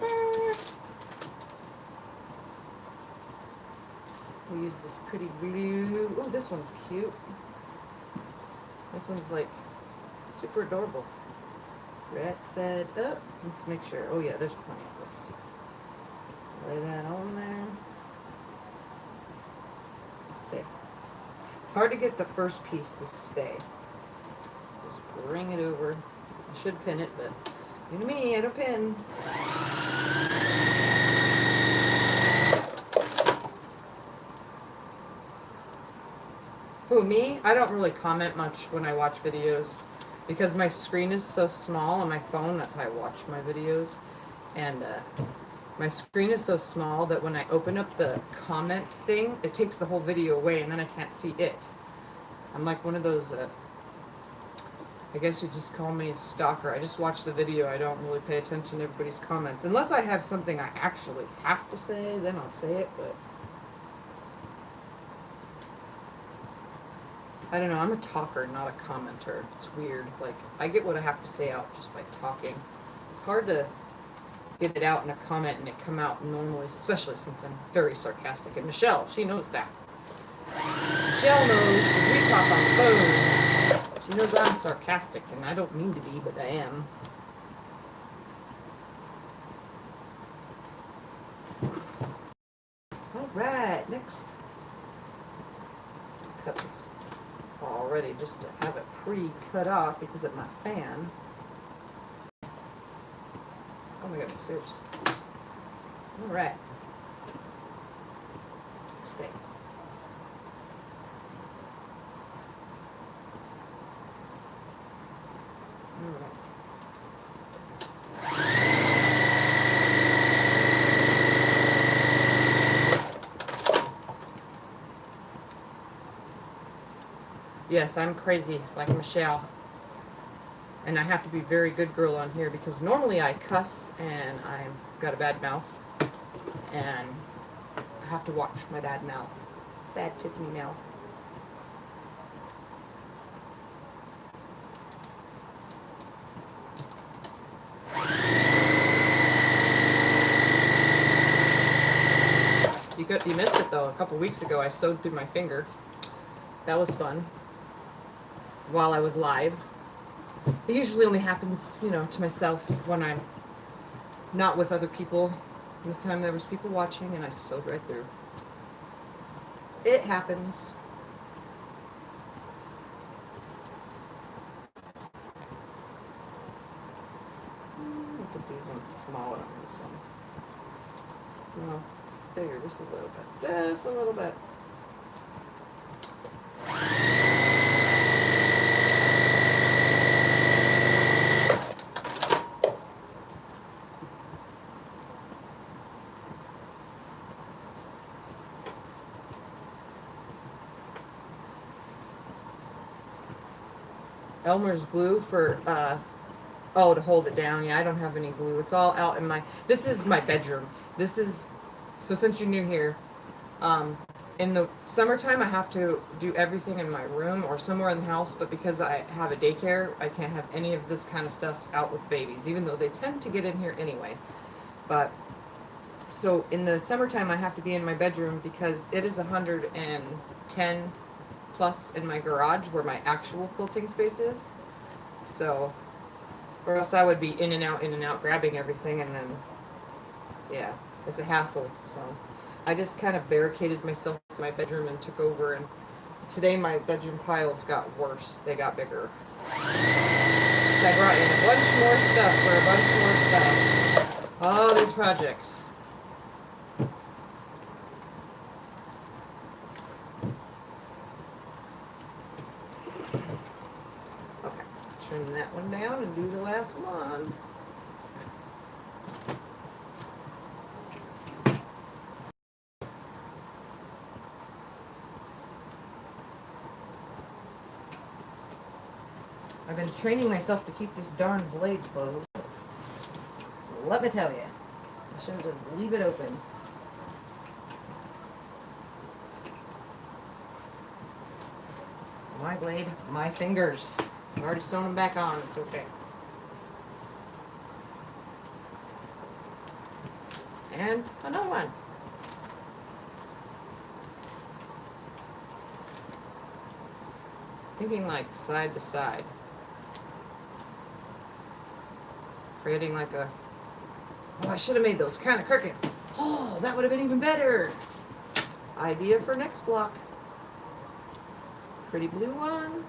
We'll use this pretty blue. Oh, this one's cute. This one's like super adorable. Red side up. Let's make sure. Oh yeah, there's plenty of this. Lay that on there. Stay. It's hard to get the first piece to stay. Just bring it over. I should pin it, but you know me, I don't pin. Who, me? I don't really comment much when I watch videos because my screen is so small on my phone. That's how I watch my videos. And my screen is so small that when I open up the comment thing, it takes the whole video away and then I can't see it. I'm like one of those, I guess you just call me a stalker. I just watch the video. I don't really pay attention to everybody's comments. Unless I have something I actually have to say, then I'll say it, but I don't know, I'm a talker, not a commenter. It's weird. Like, I get what I have to say out just by talking. It's hard to get it out in a comment and it come out normally, especially since I'm very sarcastic. And Michelle, she knows that. Michelle knows, because we talk on the phone. She knows I'm sarcastic, and I don't mean to be, but I am. Alright, next. Cut this already just to have it pre-cut off because of my fan. Oh my goodness, seriously. Alright. Stay. Alright. Yes, I'm crazy like Michelle. And I have to be very good girl on here because normally I cuss and I've got a bad mouth. And I have to watch my bad mouth. Bad Tiffany mouth. You missed it though. A couple weeks ago I sewed through my finger. That was fun. While I was live. It usually only happens, you know, to myself when I'm not with other people. This time there was people watching and I sewed right through. It happens. I'll put these ones smaller on this one. No, bigger, just a little bit. Just a little bit. Elmer's glue for, oh, to hold it down. Yeah, I don't have any glue. It's all out in my, this is my bedroom. This is, so since you're new here, in the summertime I have to do everything in my room or somewhere in the house, but because I have a daycare, I can't have any of this kind of stuff out with babies, even though they tend to get in here anyway. But, so in the summertime I have to be in my bedroom because it is 110 plus in my garage where my actual quilting space is. So, or else I would be in and out grabbing everything, and then, yeah, it's a hassle. So I just kind of barricaded myself in my bedroom and took over, and today my bedroom piles got worse. They got bigger. So I brought in a bunch more stuff for a bunch more stuff. All these projects. trim that one down and do the last one. I've been training myself to keep this darn blade closed. Let me tell you, I should just leave it open. My blade, my fingers. I've already sewn them back on, it's okay. And another one. Thinking like side to side. Creating like a, oh, I should have made those kind of crooked. Oh, that would have been even better. Idea for next block. Pretty blue one.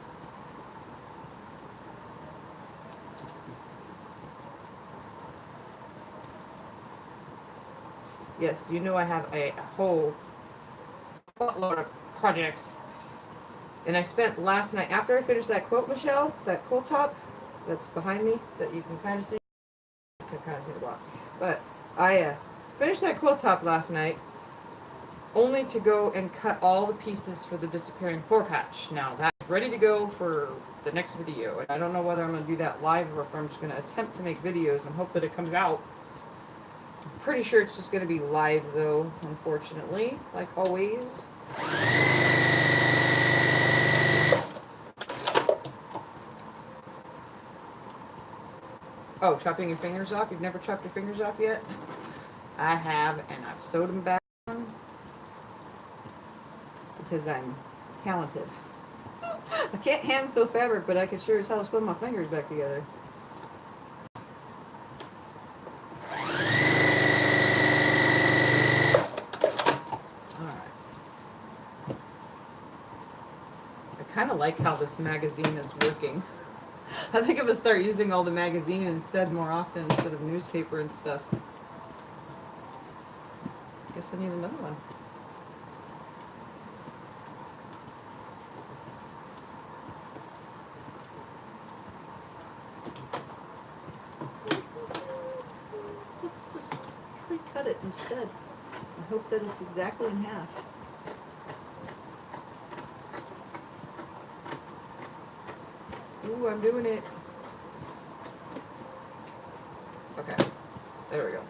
Yes, you know I have a whole buttload of projects. And I spent last night, after I finished that quilt, Michelle, that quilt top that's behind me, that you can kind of see. You can kind of see the block. But I finished that quilt top last night, only to go and cut all the pieces for the disappearing floor patch. Now that's ready to go for the next video. And I don't know whether I'm going to do that live or if I'm just going to attempt to make videos and hope that it comes out. I'm pretty sure it's just going to be live though, unfortunately, like always. Oh, chopping your fingers off? You've never chopped your fingers off yet? I have, and I've sewed them back on because I'm talented. I can't hand sew fabric, but I can sure as hell sew my fingers back together. Alright. I kind of like how this magazine is working. I think I'm going to start using all the magazine instead more often instead of newspaper and stuff. Guess I need another one. Let's just pre-cut it instead. I hope that it's exactly in half. Ooh, I'm doing it. Okay, there we go.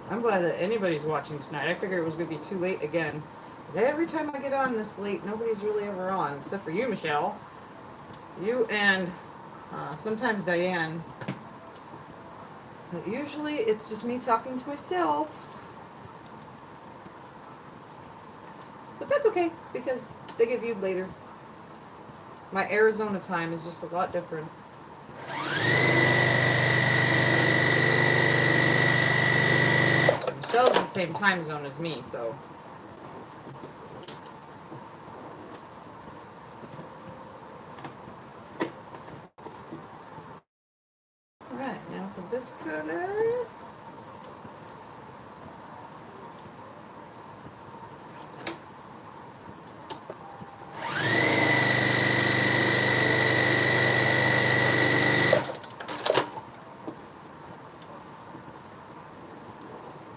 I'm glad that anybody's watching tonight. I figured it was going to be too late again. Because every time I get on this late, nobody's really ever on. Except for you, Michelle. You and sometimes Diane. But usually it's just me talking to myself. But that's okay, because they get viewed later. My Arizona time is just a lot different. Michelle's the same time zone as me, so. Alright, now for this color.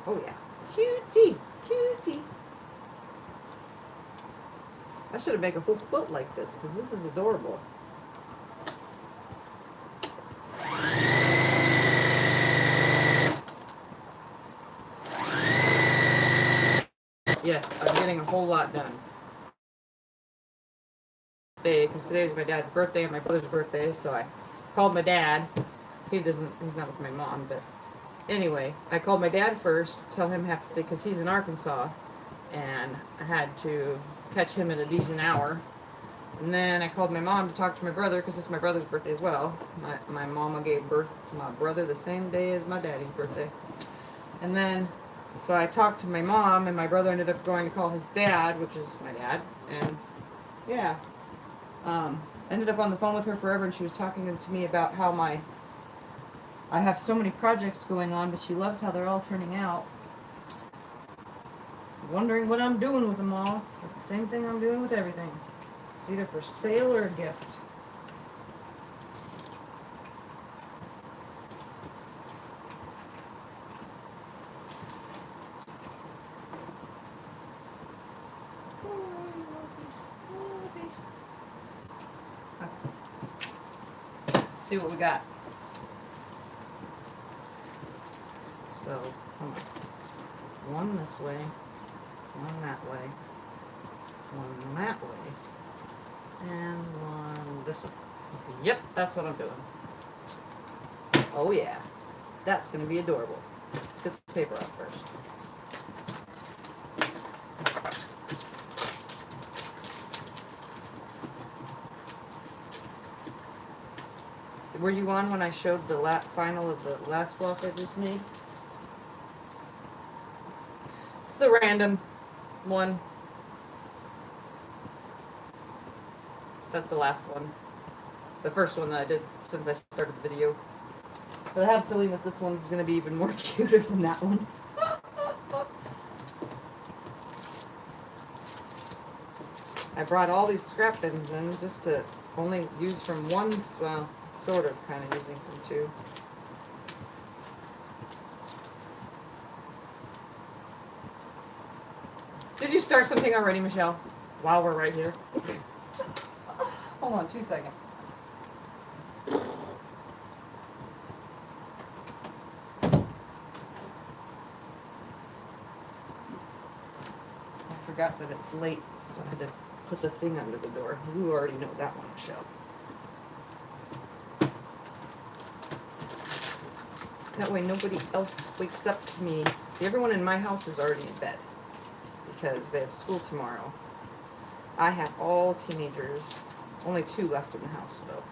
Oh yeah, cutesy, cutesy. I should have made a whole quilt like this, because this is adorable. Yes, I'm getting a whole lot done. Because today is my dad's birthday and my brother's birthday, so I called my dad. He's not with my mom, but anyway, I called my dad first, tell him because he's in Arkansas, and I had to catch him at a decent hour. And then I called my mom to talk to my brother, because it's my brother's birthday as well. My mama gave birth to my brother the same day as my daddy's birthday. And then, so I talked to my mom, and my brother ended up going to call his dad, which is my dad, and yeah. Ended up on the phone with her forever, and she was talking to me about how I have so many projects going on, but she loves how they're all turning out. Wondering what I'm doing with them all. It's like the same thing I'm doing with everything. It's either for sale or a gift. Let's see what we got. So, come on. One this way, one that way, one that way, and one this way. Yep, that's what I'm doing. Oh yeah, that's going to be adorable. Let's get the paper off first. Were you on when I showed the final of the last block I just made? It's the random one. That's the last one. The first one that I did since I started the video. But I have a feeling that this one's going to be even more cuter than that one. I brought all these scrap bins in just to only use from one, well, sort of kind of using from two. Did you start something already, Michelle? While we're right here? Hold on 2 seconds. I forgot that it's late, so I had to put the thing under the door. You already know that one, Michelle. That way nobody else wakes up to me. See, everyone in my house is already in bed because they have school tomorrow. I have all teenagers. Only 2 left in the house, though.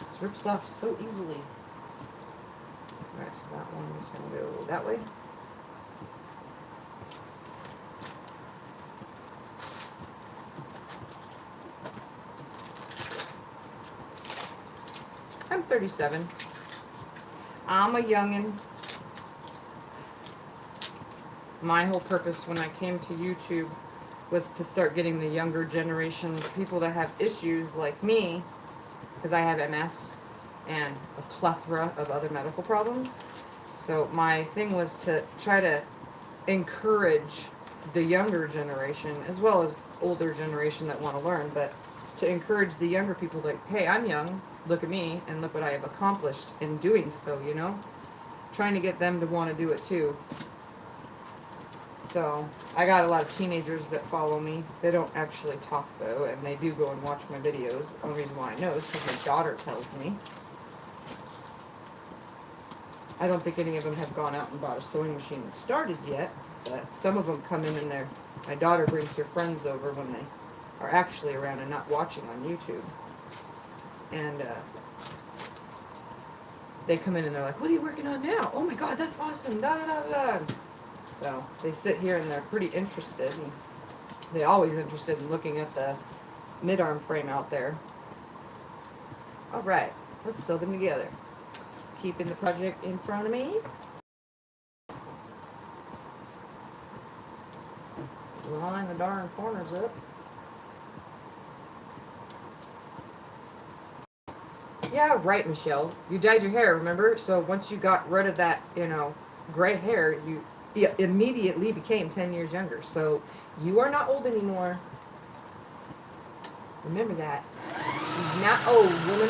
This rips off so easily. Alright, so that one is going to go that way. I'm 37. I'm a youngin'. My whole purpose when I came to YouTube was to start getting the younger generation, the people that have issues like me, because I have MS and a plethora of other medical problems. So my thing was to try to encourage the younger generation, as well as older generation that want to learn, but to encourage the younger people like, hey, I'm young, look at me, and look what I have accomplished in doing so, you know? Trying to get them to want to do it too. So, I got a lot of teenagers that follow me. They don't actually talk though, and they do go and watch my videos. The only reason why I know is because my daughter tells me. I don't think any of them have gone out and bought a sewing machine and started yet, but some of them come in and my daughter brings her friends over when they are actually around and not watching on YouTube. And they come in and they're like, what are you working on now? Oh my god, that's awesome, da da da da. So they sit here and they're pretty interested, and they're always interested in looking at the mid-arm frame out there. Alright, let's sew them together. Keeping the project in front of me. Line the darn corners up. Yeah, right, Michelle. You dyed your hair, remember? So once you got rid of that, gray hair, you immediately became 10 years younger. So you are not old anymore. Remember that. You're not old, woman.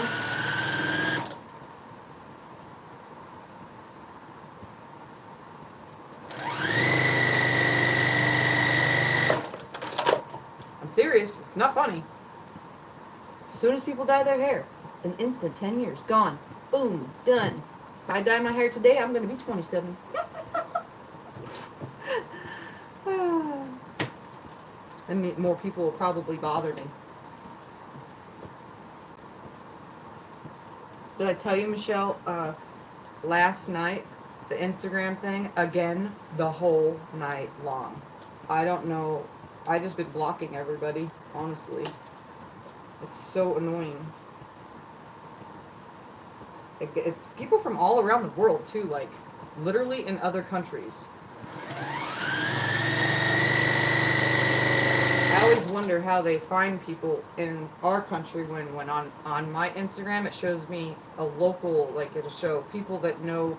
I'm serious. It's not funny. As soon as people dye their hair, it's an instant 10 years. Gone. Boom. Done. If I dye my hair today, I'm going to be 27. And more people will probably bother me. Did I tell you, Michelle, last night, the Instagram thing, again, the whole night long. I don't know. I just been blocking everybody, honestly. It's so annoying. It's people from all around the world, too, like, literally in other countries. I always wonder how they find people in our country when on my Instagram it shows me a local, like it'll show people that know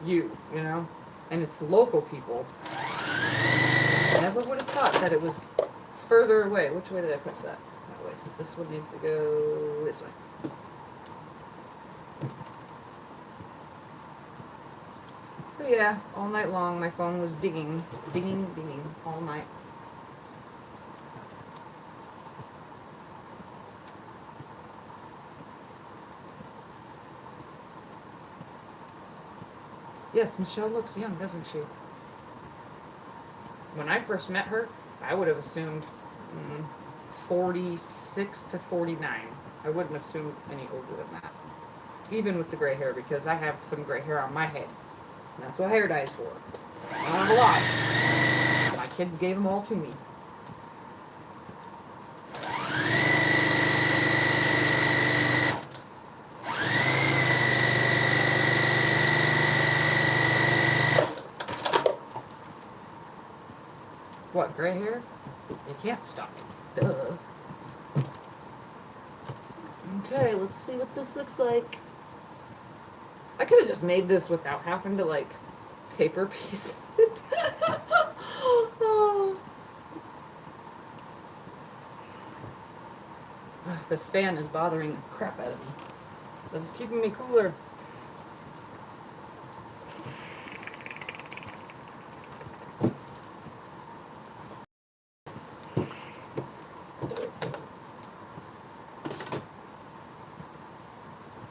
you, you know? And it's local people. I never would have thought that it was further away. Which way did I push that? That way. So this one needs to go this way. But yeah, all night long my phone was dinging, dinging, dinging all night. Yes, Michelle looks young, doesn't she? When I first met her, I would have assumed 46 to 49. I wouldn't have assumed any older than that. Even with the gray hair, because I have some gray hair on my head. And that's what hair dye is for. I don't have a lot. My kids gave them all to me. What, gray hair? You can't stop it. Duh. Okay, let's see what this looks like. I could have just made this without having to, like, paper piece it. Oh. This fan is bothering the crap out of me. But it's keeping me cooler.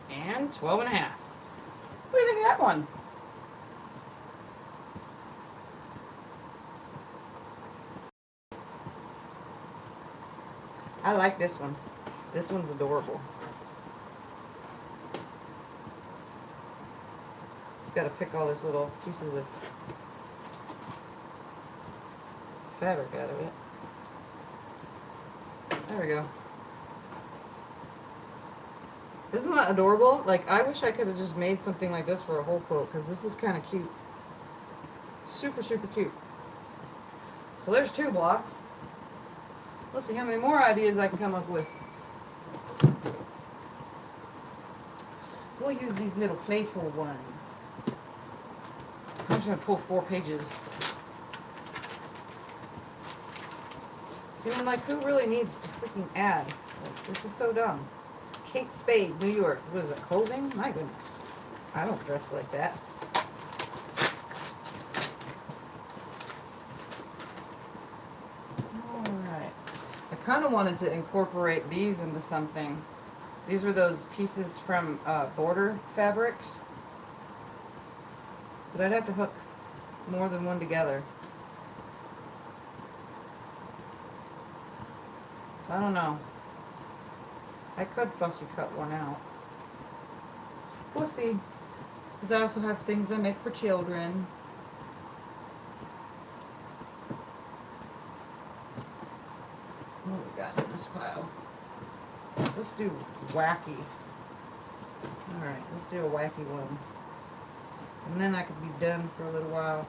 And 12 and a half. What do you think of that one? I like this one. This one's adorable. Just gotta pick all these little pieces of fabric out of it. There we go. Isn't that adorable? Like, I wish I could have just made something like this for a whole quilt, because this is kind of cute. Super, super cute. So there's 2 blocks. Let's see how many more ideas I can come up with. We'll use these little playful ones. I'm just going to pull 4 pages. See, I'm like, who really needs a freaking ad? Like, this is so dumb. Kate Spade, New York. What is it, clothing? My goodness. I don't dress like that. Alright. I kind of wanted to incorporate these into something. These were those pieces from border fabrics. But I'd have to hook more than one together. So I don't know. I could fussy cut one out. We'll see. Because I also have things I make for children. What we got in this pile? Let's do wacky. Alright, let's do a wacky one. And then I could be done for a little while.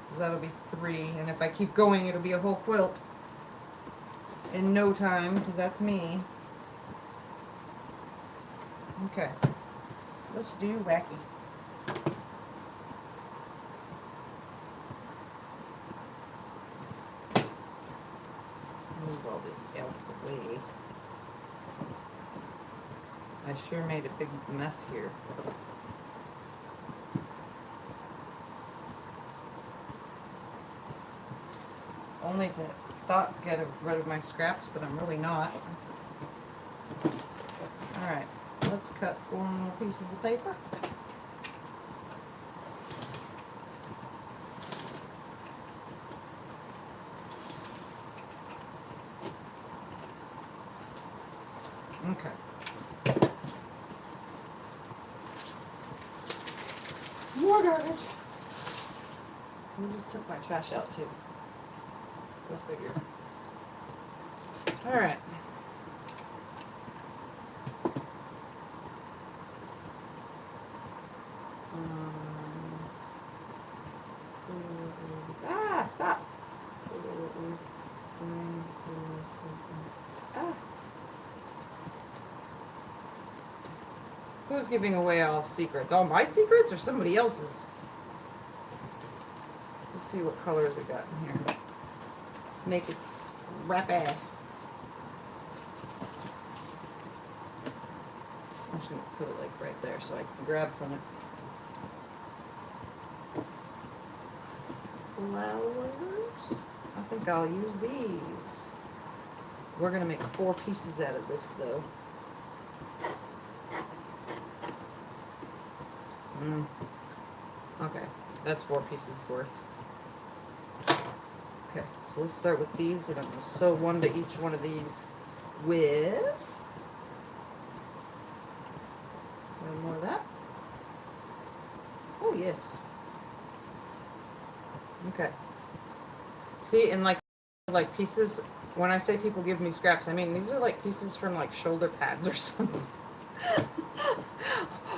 Because that'll be 3. And if I keep going, it'll be a whole quilt. In no time, because that's me. Okay, let's do wacky. Move all this out of the way. I sure made a big mess here. Only to get rid of my scraps, but I'm really not. Alright. Let's cut 4 more pieces of paper. Okay. more garbage. We just took my trash out too. Go figure. Alright. Stop. Who's giving away all secrets? All my secrets or somebody else's? Let's see what colors we got in here. Let's make it scrappy. I'm just going to put it like right there so I can grab from it. Flowers. I think I'll use these. We're going to make 4 pieces out of this though. Okay, that's 4 pieces worth. Okay, so let's start with these, and I'm going to sew one to each one of these with one more of that. Oh yes. Okay. See, and like pieces, when I say people give me scraps, I mean these are like pieces from like shoulder pads or something.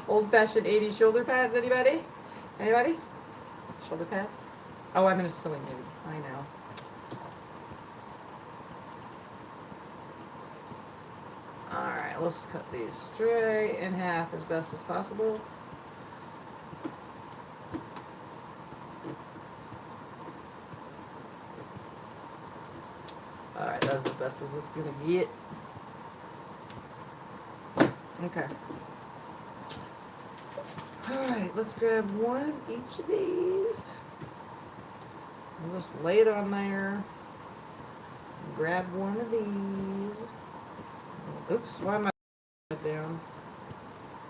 Old-fashioned 80s shoulder pads, anybody? Anybody? Shoulder pads? Oh, I'm in a silly mood. I know. Alright, let's cut these straight in half as best as possible. Alright, that's as best as it's gonna get. Okay. Alright, let's grab one of each of these. I'll just lay it on there. Grab one of these. Oops, why am I it down?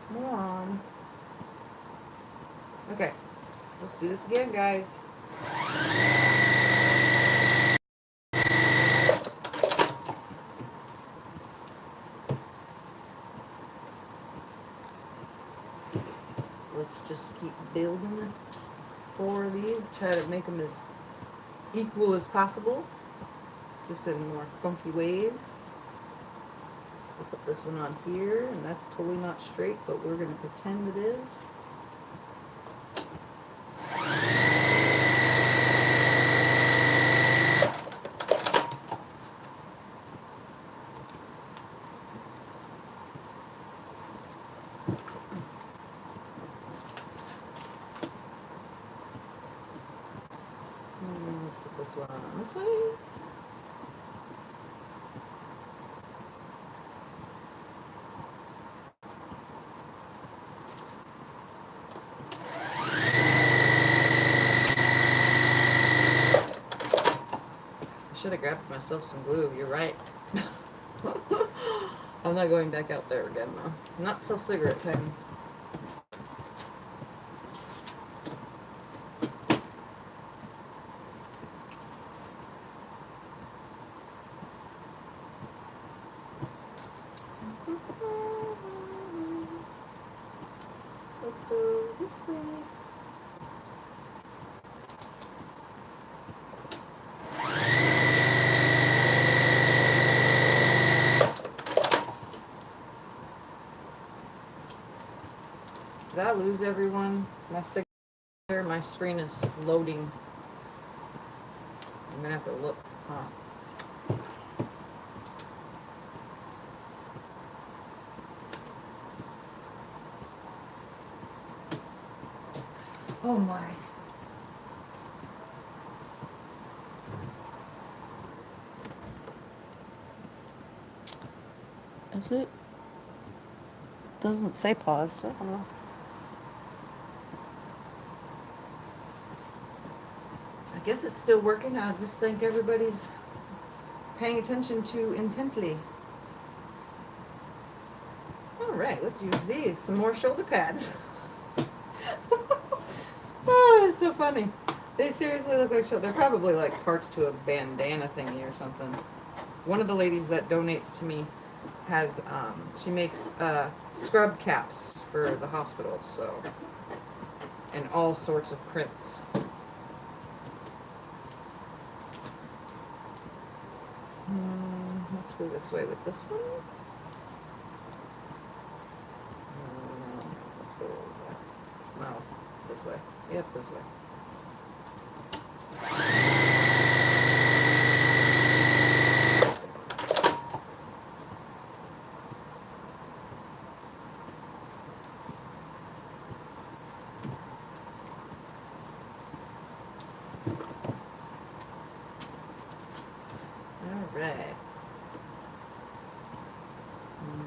Come on. Okay, let's do this again, guys. Let's just keep building 4 of these. Try to make them as equal as possible, just in more funky ways. I'll put this one on here, and that's totally not straight, but we're going to pretend it is. Let's put this one on this way. I should have grabbed myself some glue, you're right. I'm not going back out there again though. Not till cigarette time. Let's go this way. Did I lose everyone? My screen is loading. I'm gonna have to look. Huh. Oh my. Is it? Doesn't say pause. I don't know. I guess it's still working. I just think everybody's paying attention too intently. Alright, let's use these. Some more shoulder pads. Oh, it's so funny. They seriously look like shoulder. They're probably like parts to a bandana thingy or something. One of the ladies that donates to me has, she makes scrub caps for the hospital, so and all sorts of prints. Let's go this way with this one. Let's go no, this way. Yep, this way. Alright.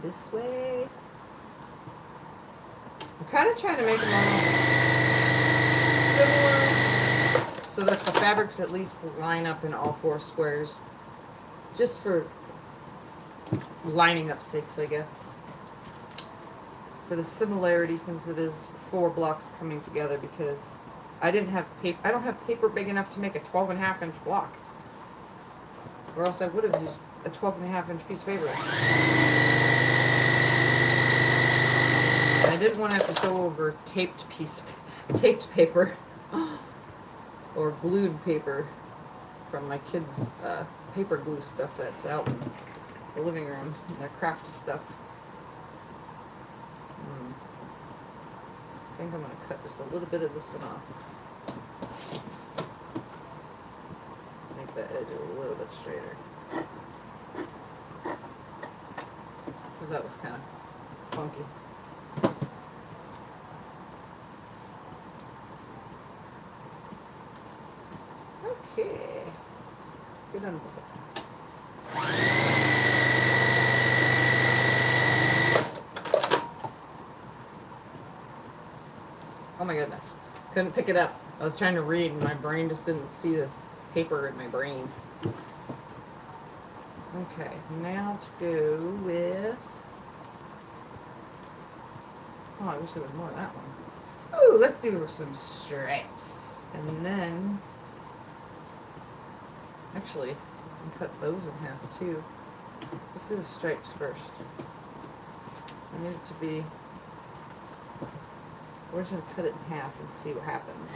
This way. I'm kind of trying to make them all similar so that the fabrics at least line up in all 4 squares. Just for lining up sakes, I guess. For the similarity, since it is 4 blocks coming together, because I don't have paper big enough to make a 12.5-inch block. Or else I would have used a 12.5-inch piece of paper. And I didn't want to have to sew over taped paper or glued paper from my kids' paper glue stuff that's out in the living room, their craft stuff. I think I'm going to cut just a little bit of this one off. Make that edge a little bit straighter. Because that was kind of funky. Okay. Get done with it. Oh my goodness. Couldn't pick it up. I was trying to read and my brain just didn't see the paper in my brain. Okay, now to go with... Oh, I wish there was more of that one. Ooh, let's do some stripes. And then... Actually, I can cut those in half too. Let's do the stripes first. I need it to be... We're just going to cut it in half and see what happens.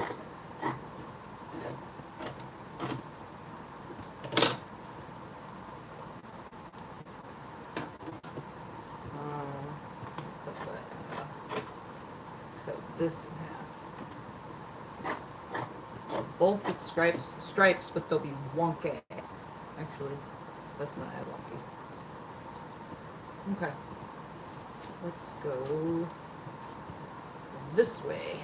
Cut this in half. Both with stripes, but they'll be wonky. Actually, that's not as wonky. Okay. Let's go this way.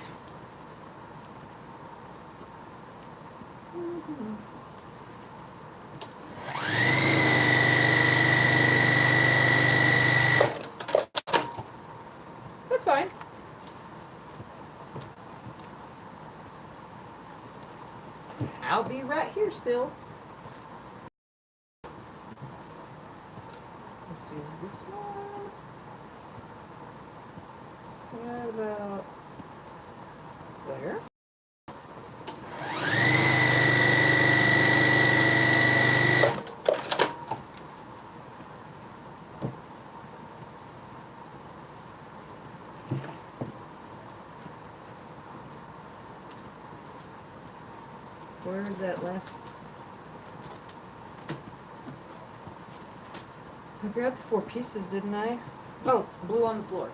That's fine. I'll be right here still. Let's use this one. What about there? Where's that last? I grabbed the 4 pieces, didn't I? Oh, blue on the floor.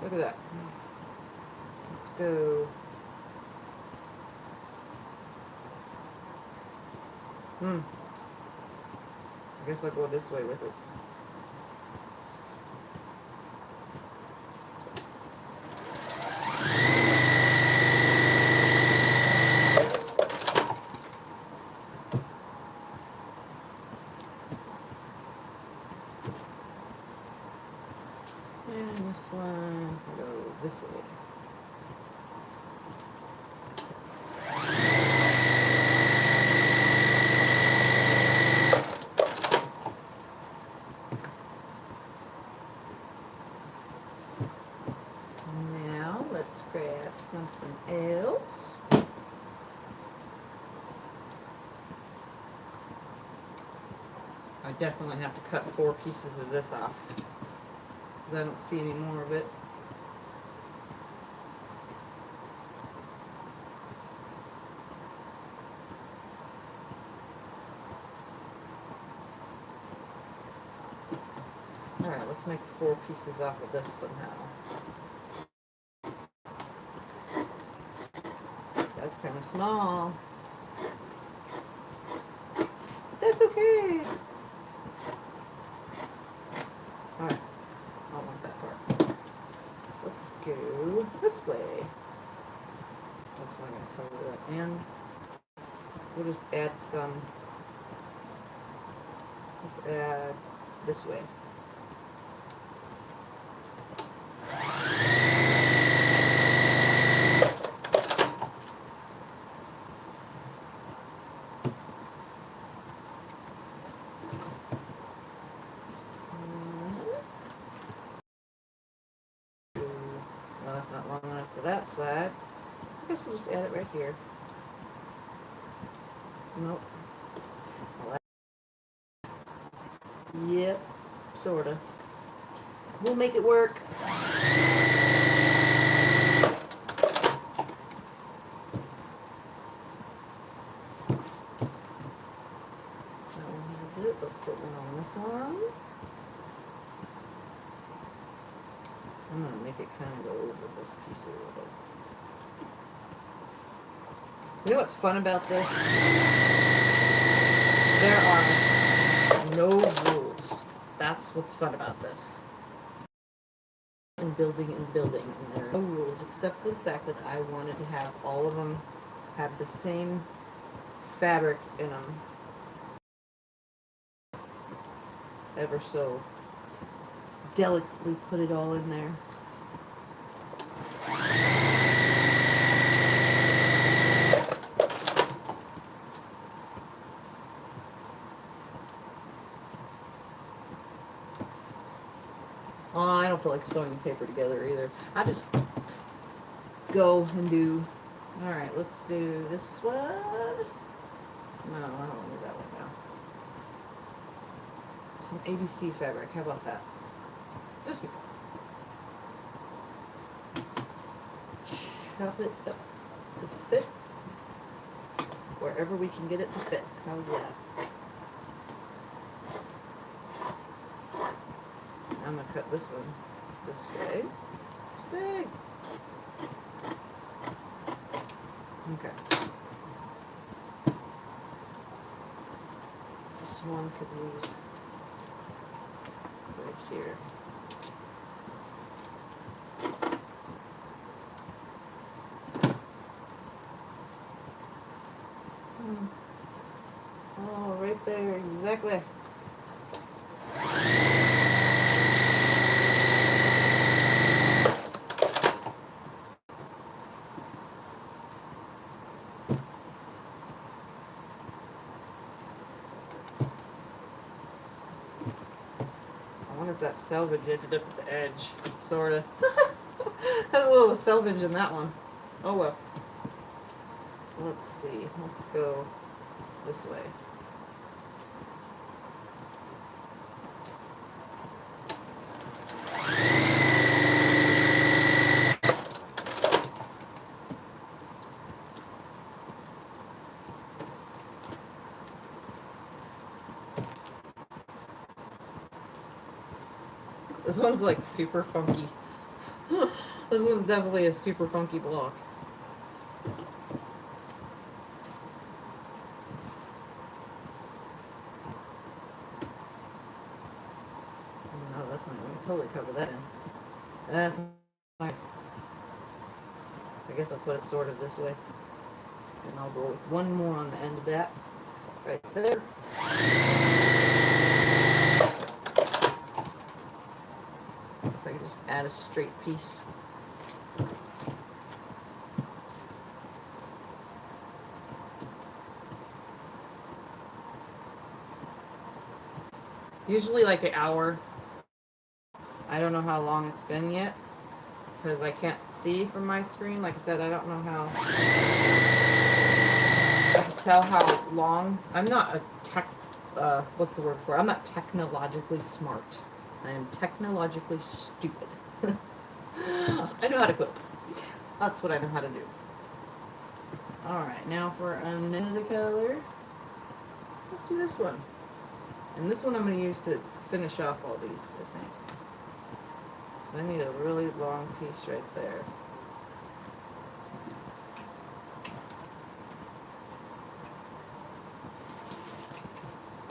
Look at that. Let's go. I guess I'll go this way with it. And this one, go this way. Now let's grab something else. I definitely have to cut 4 pieces of this off. I don't see any more of it. Let's make 4 pieces off of this somehow. That's kind of small. But that's okay. Alright, I don't want that part. Let's go this way. That's why I'm going to cover that. And we'll just add some. Let's add this way. Well, that's not long enough for that side. I guess we'll just add it right here. Nope. Yep, sorta. We'll make it work. That one has it. Let's put one on this one. I'm gonna make it kind of go over this piece a little bit. You know what's fun about this? There are no rules. That's what's fun about this. And building, and there are no rules except for the fact that I wanted to have all of them have the same fabric in them. Ever so delicately put it all in there. Oh, I don't feel like sewing the paper together either. I just go and do. Alright, let's do this one. No, I don't want to do that one now. Some ABC fabric. How about that? Just because. Chop it up to fit wherever we can get it to fit. How's that? I'm going to cut this one this way. Stay. Okay. This one could use right here. Oh, right there, exactly. I wonder if that selvage ended up at the edge. Sorta. Has a little selvage in that one. Oh well. Let's see. Let's go this way. This one's like super funky. This one's definitely a super funky block. No, that's not going to totally cover that in. That's not. I guess I'll put it sort of this way. And I'll go with one more on the end of that. Right there. So I can just add a straight piece. Usually like an hour. I don't know how long it's been yet because I can't see from my screen. Like I said, I don't know how I can tell how long. I'm not a what's the word for it? I'm not technologically smart. I am technologically stupid. I know how to quilt. That's what I know how to do. Alright, now for another color. Let's do this one. And this one I'm going to use to finish off all these, I think. I need a really long piece right there.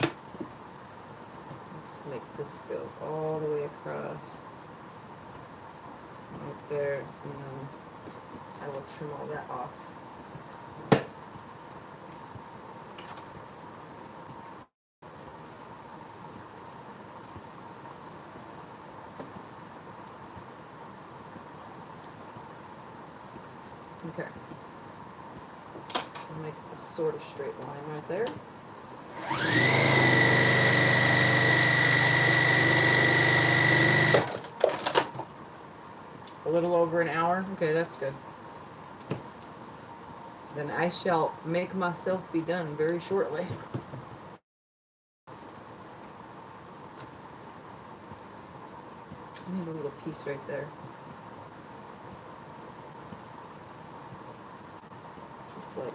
Let's make this go all the way across. Right there, and then I will trim all that off. Okay. I'll make a sort of straight line right there. A little over an hour. Okay, that's good. Then I shall make myself be done very shortly. I need a little piece right there. Just like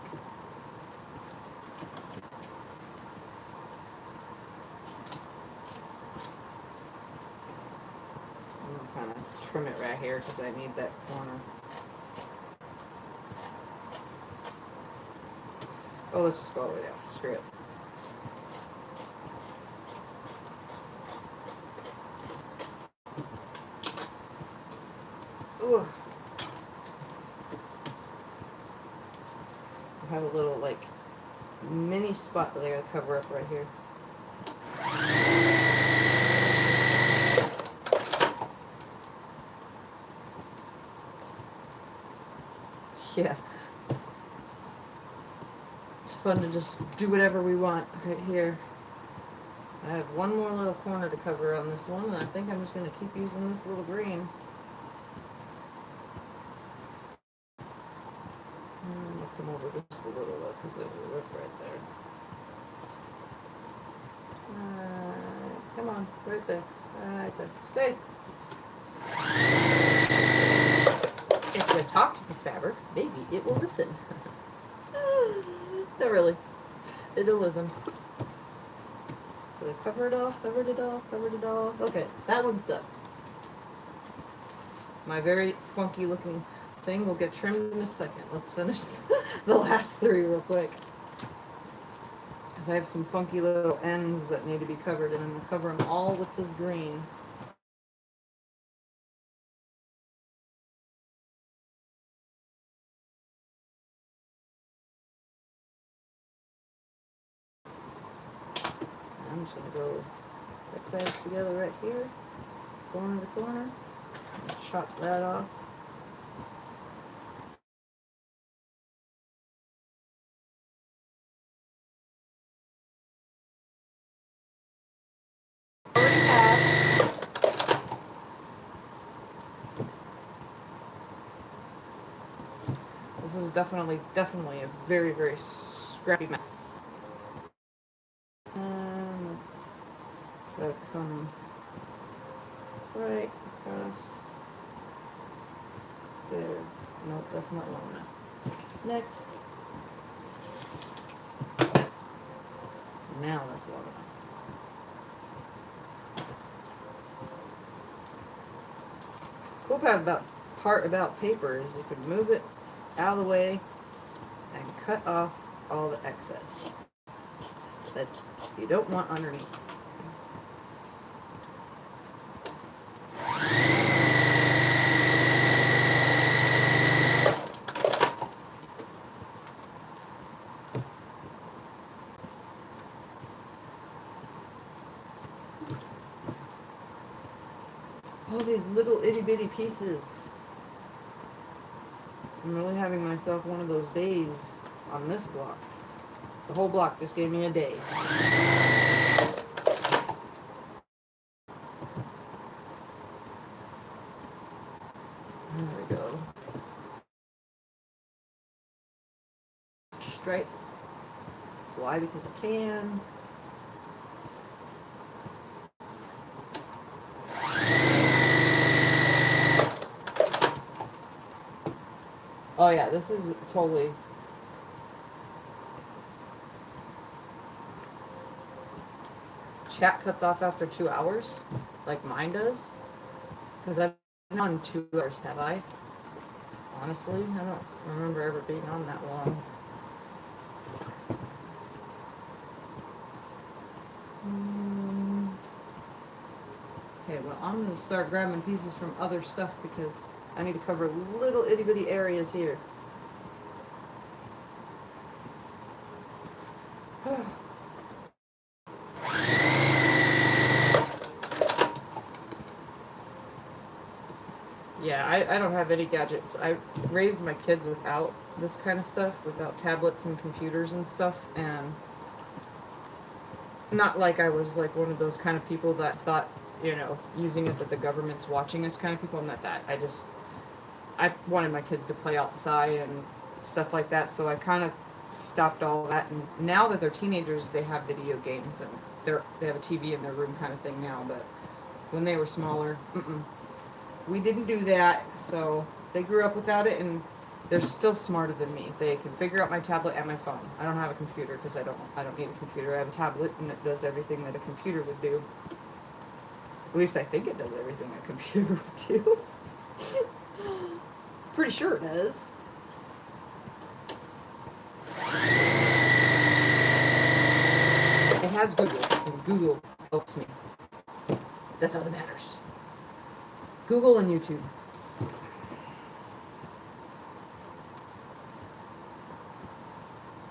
I'm gonna kind of trim it right here because I need that corner. Oh, let's just go all the way down. Screw it. Ooh. I have a little like mini spot that I gotta cover up right here. Yeah. It's fun to just do whatever we want right here. I have one more little corner to cover on this one, and I think I'm just going to keep using this little green. And I'll come over just a little bit because there's a rip right there. Come on, right there. Right there. Stay. If you talk to the fabric, maybe it will listen. Not really. It'll listen. So I cover it off, covered it off, covered it off. Okay, that one's done. My very funky looking thing will get trimmed in a second. Let's finish the last three real quick. Because I have some funky little ends that need to be covered, and I'm going to cover them all with this green. I'm just going to go right sides together right here, corner to corner, and chop that off. Already have. This is definitely a very, very scrappy mess. So come right across there. Nope, that's not long enough. Next. Now that's long enough. Cool part about paper is you can move it out of the way and cut off all the excess that you don't want underneath. All these little itty bitty pieces. I'm really having myself one of those days on this block. The whole block just gave me a day. There we go. Stripe. Why? Because I can. Oh yeah, this is totally... Chat cuts off after 2 hours, like mine does. Because I've been on 2 hours, have I? Honestly, I don't remember ever being on that long. Okay, well, I'm going to start grabbing pieces from other stuff because I need to cover little itty bitty areas here. Yeah, I don't have any gadgets. I raised my kids without this kind of stuff, without tablets and computers and stuff, and not like I was like one of those kind of people that thought, you know, using it that the government's watching us kind of people. I'm not that. I wanted my kids to play outside and stuff like that, so I kind of stopped all that. And now that they're teenagers, they have video games and they have a TV in their room kind of thing now. But when they were smaller, we didn't do that. So they grew up without it, and they're still smarter than me. They can figure out my tablet and my phone. I don't have a computer because I don't need a computer. I have a tablet and it does everything that a computer would do. At least I think it does everything a computer would do. Pretty sure it does. It has Google, and Google helps me. That's all that matters. Google and YouTube.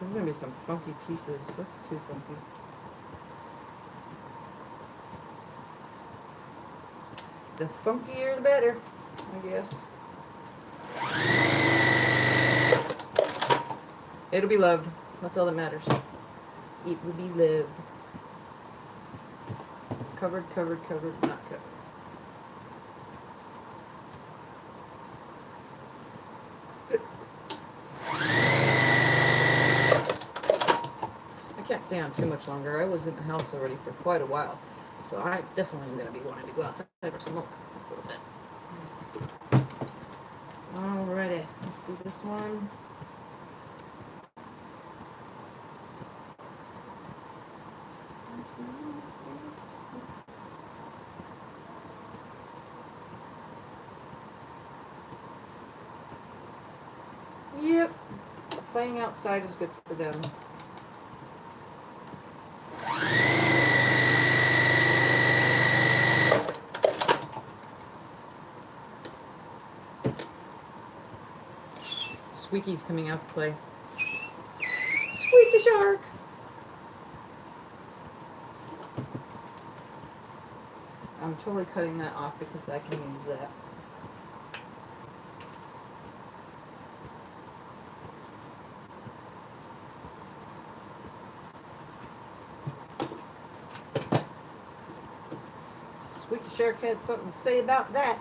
There's gonna be some funky pieces. That's too funky. The funkier the better, I guess. It'll be loved. That's all that matters. It will be lived. Covered, covered, covered, not covered. I can't stay on too much longer. I was in the house already for quite a while, so I definitely am going to be wanting to go outside for smoke a little bit. Alrighty, let's do this one. Yep, playing outside is good for them. Squeaky's coming out to play. Squeak the shark! I'm totally cutting that off because I can use that. Squeaky Shark had something to say about that.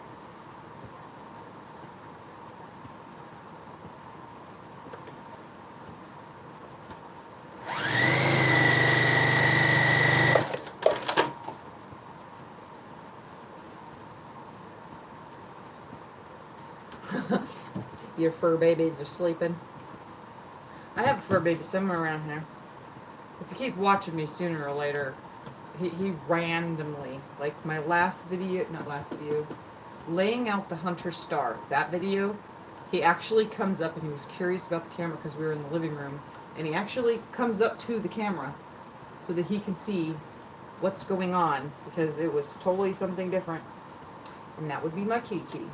Your fur babies are sleeping. I have a fur baby somewhere around here. If you keep watching me, sooner or later, he randomly, like my last video, not last video, laying out the hunter star, that video, he actually comes up and he was curious about the camera because we were in the living room, and he actually comes up to the camera so that he can see what's going on because it was totally something different. And that would be my kitty kitty.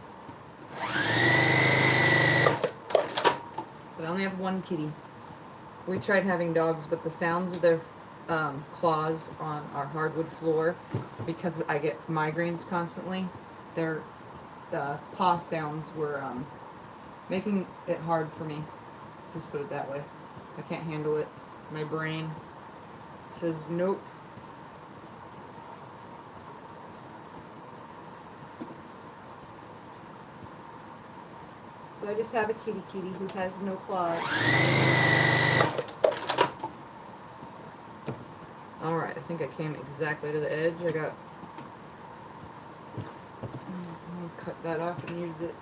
But I only have one kitty. We tried having dogs, but the sounds of their claws on our hardwood floor, because I get migraines constantly, their paw sounds were making it hard for me. Just put it that way. I can't handle it. My brain says nope. So I just have a kitty kitty who has no claws. Alright, I think I came exactly to the edge. I'm gonna cut that off and use it.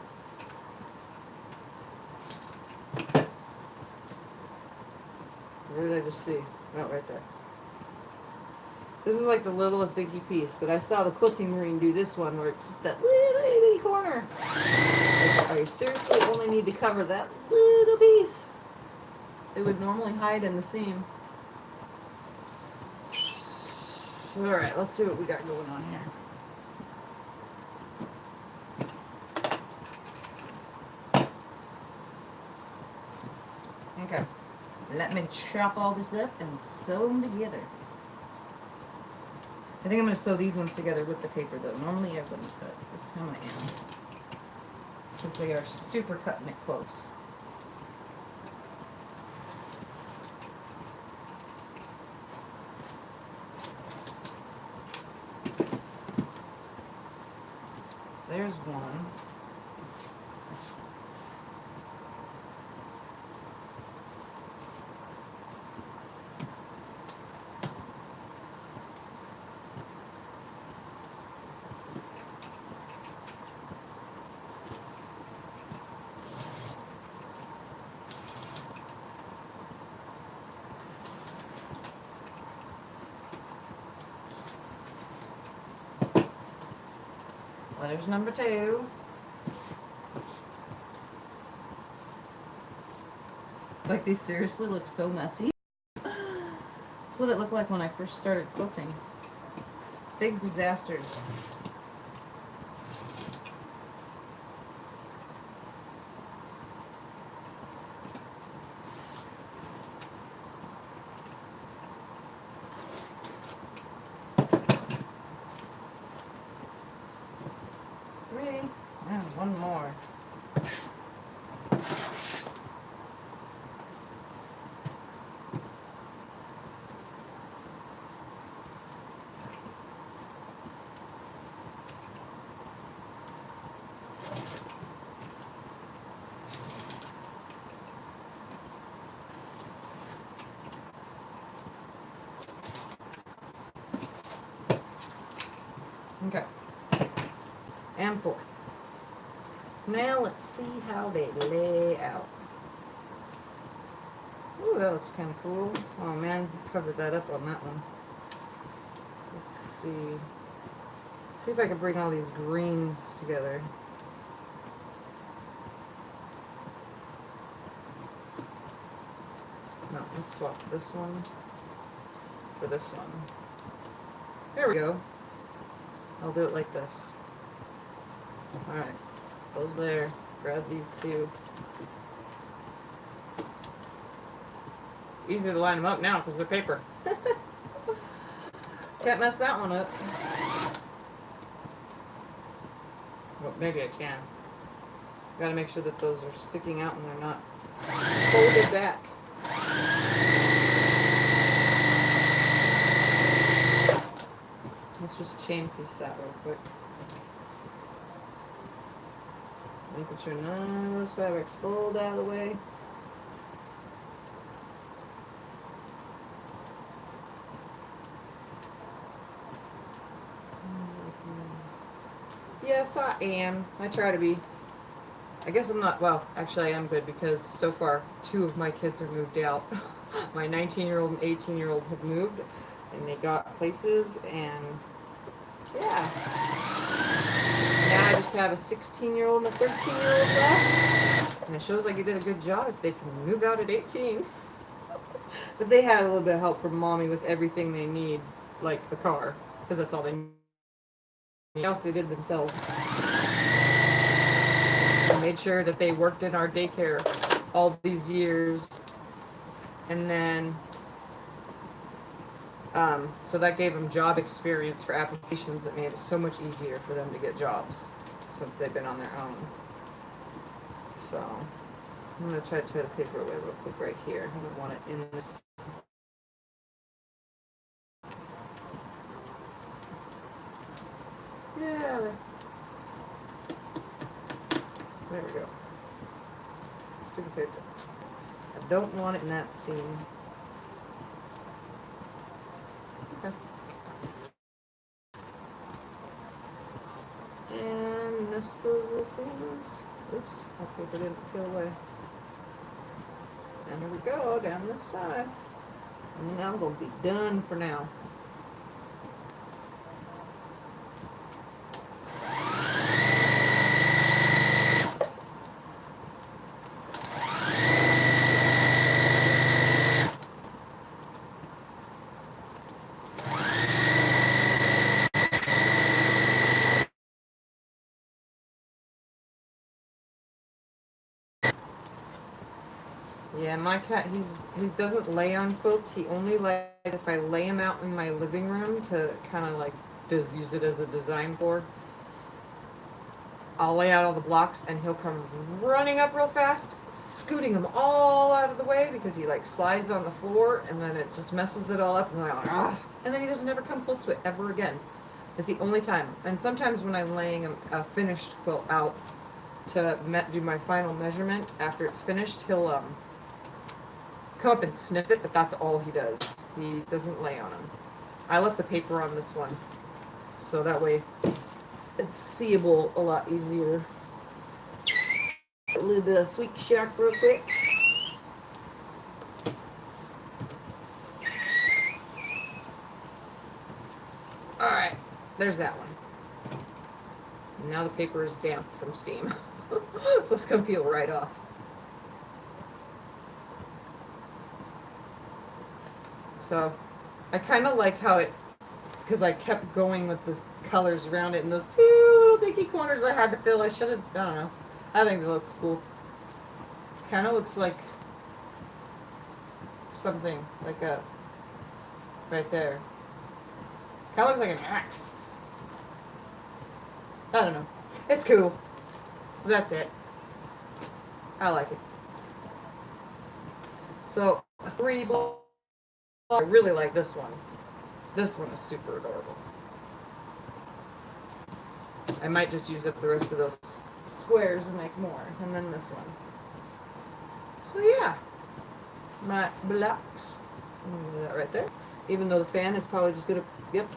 Where did I just see? Oh, right there. This is like the littlest dinky piece, but I saw the Quilting Marine do this one where it's just that little bitty corner. need to cover that little piece. It would normally hide in the seam. Alright, let's see what we got going on here. Okay, let me chop all this up and sew them together. I think I'm going to sew these ones together with the paper though. Normally I wouldn't, but this time I am. Because they are super cutting it close. There's one. There's number 2. Like, these seriously look so messy. That's what it looked like when I first started quilting. Big disasters. And one more. Okay. And 4. Now let's see how they lay out. Ooh, that looks kind of cool. Oh man, covered that up on that one. Let's see. See if I can bring all these greens together. No, let's swap this one for this one. There we go. I'll do it like this. Alright. Those there. Grab these 2. Easy to line them up now because they're paper. Can't mess that one up. Well, maybe I can. Gotta make sure that those are sticking out and they're not folded back. Let's just chain piece that real quick. Making sure none of those fabrics fold out of the way. Yes, I am. I try to be. I guess I'm not, well, actually I am good because so far 2 of my kids are moved out. My 19-year-old and 18-year-old have moved and they got places and yeah. Now I just have a 16-year-old and a 13-year-old left. And it shows like you did a good job if they can move out at 18. But they had a little bit of help from mommy with everything they need, like the car, because that's all they need. Anything else they did themselves. I made sure that they worked in our daycare all these years. And then, so that gave them job experience for applications that made it so much easier for them to get jobs since they've been on their own. So, I'm going to try to tear the paper away real quick right here. I don't want it in this. Yeah, there we go. Stupid paper. I don't want it in that seam. Okay. And nest those little seams. Oops, that paper didn't peel away. And here we go, down this side. And now I'm going to be done for now. Yeah, my cat, he doesn't lay on quilts. He only lays if I lay him out in my living room to kind of like use it as a design board. I'll lay out all the blocks and he'll come running up real fast, scooting them all out of the way because he like slides on the floor and then it just messes it all up and I'm like, ah. And then he doesn't ever come close to it ever again. It's the only time. And sometimes when I'm laying a finished quilt out to do my final measurement after it's finished, he'll come up and sniff it, but that's all he does. He doesn't lay on them. I left the paper on this one, so that way it's seeable a lot easier. A little bit of sweet shack real quick. Alright, there's that one. Now the paper is damp from steam. So it's gonna peel right off. So I kind of like how it, because I kept going with the colors around it and those two little dinky corners I had to fill. I should have, I don't know. I think it looks cool. Kind of looks like something, like a, right there. Kind of looks like an axe. I don't know. It's cool. So that's it. I like it. So, 3 ball. I really like this one. This one is super adorable. I might just use up the rest of those squares and make more. And then this one. So yeah. My blocks. I'm gonna do that right there. Even though the fan is probably just gonna, yep,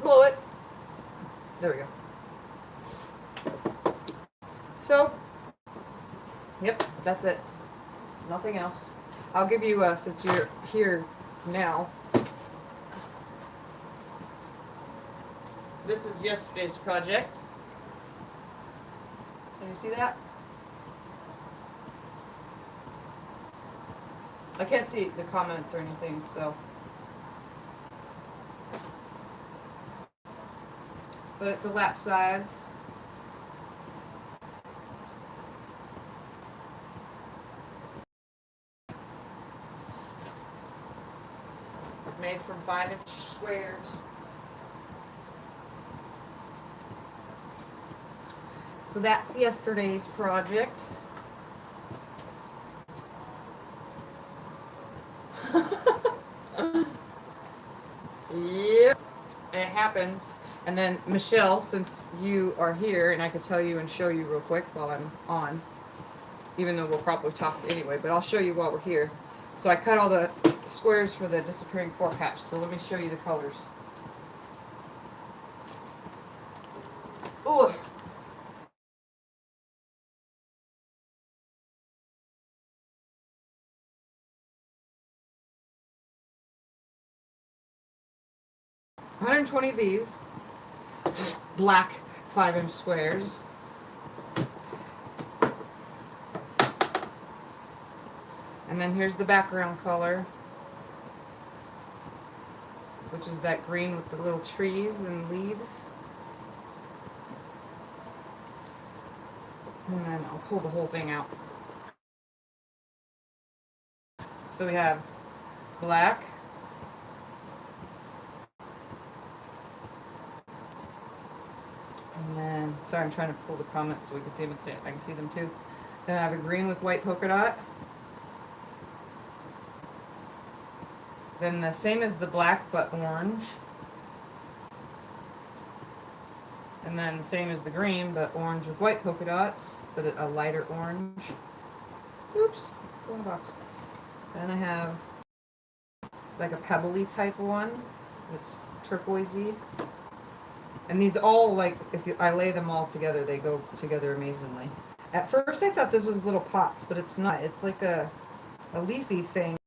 blow it. There we go. So, yep, that's it. Nothing else. I'll give you, since you're here now, this is yesterday's project. Can you see that? I can't see the comments or anything, so. But it's a lap size. Made from 5-inch squares. So that's yesterday's project. Yep, it happens. And then Michelle, since you are here, and I could tell you and show you real quick while I'm on, even though we'll probably talk anyway, but I'll show you while we're here. So I cut all the squares for the disappearing fork hatch, so let me show you the colors. Ooh. $120 of these black 5-inch squares. And then here's the background color, which is that green with the little trees and leaves. And then I'll pull the whole thing out. So we have black, and then, sorry, I'm trying to pull the comments so we can see them. I can see them too. Then I have a green with white polka dot. Then the same as the black, but orange. And then the same as the green, but orange with white polka dots, but a lighter orange. Oops, go in the box. Then I have like a pebbly type one. It's turquoisey. And these all, like, I lay them all together, they go together amazingly. At first I thought this was little pots, but it's not. It's like a leafy thing.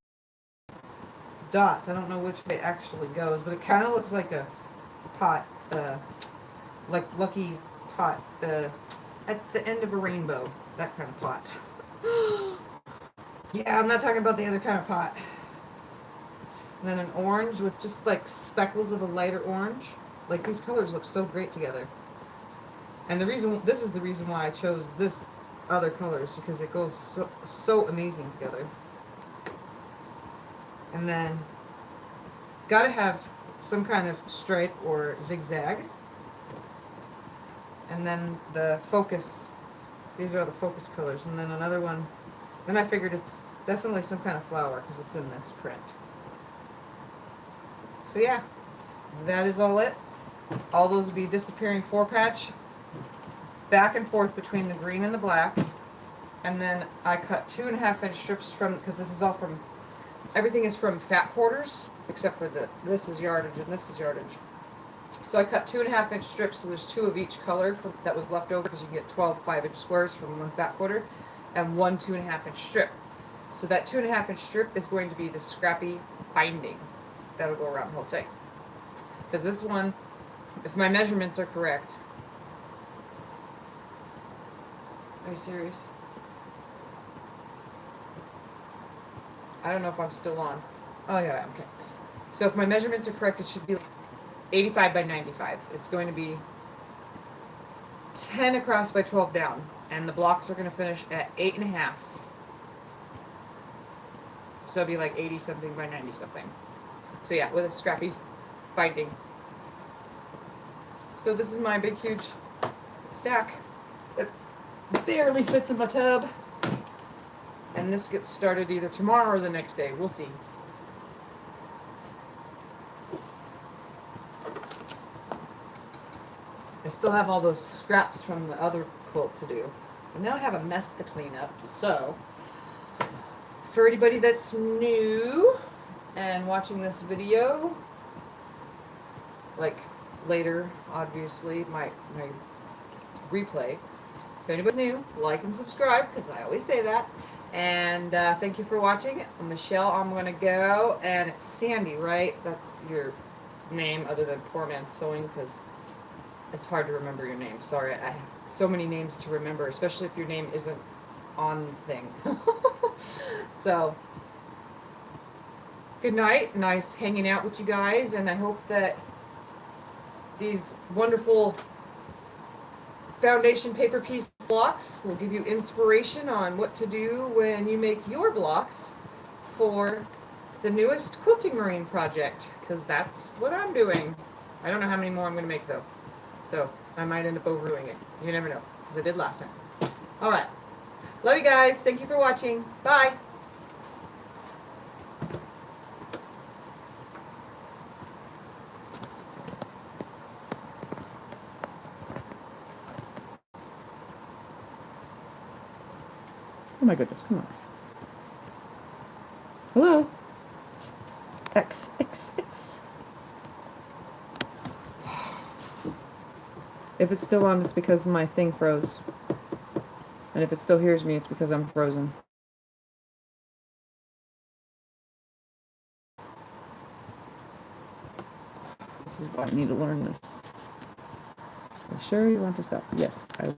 Dots. I don't know which way it actually goes, but it kind of looks like a pot, like Lucky pot, at the end of a rainbow. That kind of pot. Yeah, I'm not talking about the other kind of pot. And then an orange with just like speckles of a lighter orange. Like, these colors look so great together. And this is the reason why I chose this other colors, because it goes so amazing together. And then gotta have some kind of stripe or zigzag. And then the focus, these are the focus colors. And then another one, then I figured it's definitely some kind of flower because it's in this print. So yeah, that is all it. All those will be disappearing 4-patch, back and forth between the green and the black. And then I cut 2.5-inch strips from, because this is all from, everything is from fat quarters, except for this is yardage and this is yardage. So I cut 2.5-inch strips, so there's 2 of each color that was left over, because you can get 12 5-inch squares from one fat quarter, and one 2.5-inch strip. So that 2.5-inch strip is going to be the scrappy binding that'll go around the whole thing. Because this one, if my measurements are correct, are you serious? I don't know if I'm still on. Oh yeah, okay. So if my measurements are correct, it should be 85 by 95. It's going to be 10 across by 12 down. And the blocks are going to finish at 8.5. So it'll be like 80 something by 90 something. So yeah, with a scrappy binding. So this is my big huge stack that barely fits in my tub. And this gets started either tomorrow or the next day. We'll see. I still have all those scraps from the other quilt to do. And now I have a mess to clean up. So, for anybody that's new and watching this video, like later, obviously, my replay. If anybody's new, like and subscribe, because I always say that. And thank you for watching. Michelle, I'm going to go. And it's Sandy, right? That's your name other than Poor Man's Sewing, because it's hard to remember your name. Sorry, I have so many names to remember, especially if your name isn't on thing. So, good night. Nice hanging out with you guys. And I hope that these wonderful foundation paper piece blocks will give you inspiration on what to do when you make your blocks for the newest quilting marine project, because that's what I'm doing. I don't know how many more I'm going to make though, so I might end up overdoing it. You never know, because I did last time. Alright, love you guys, thank you for watching, bye. Oh my goodness, come on. Hello? X. If it's still on, it's because my thing froze. And if it still hears me, it's because I'm frozen. This is why I need to learn this. Are you sure you want to stop? Yes, I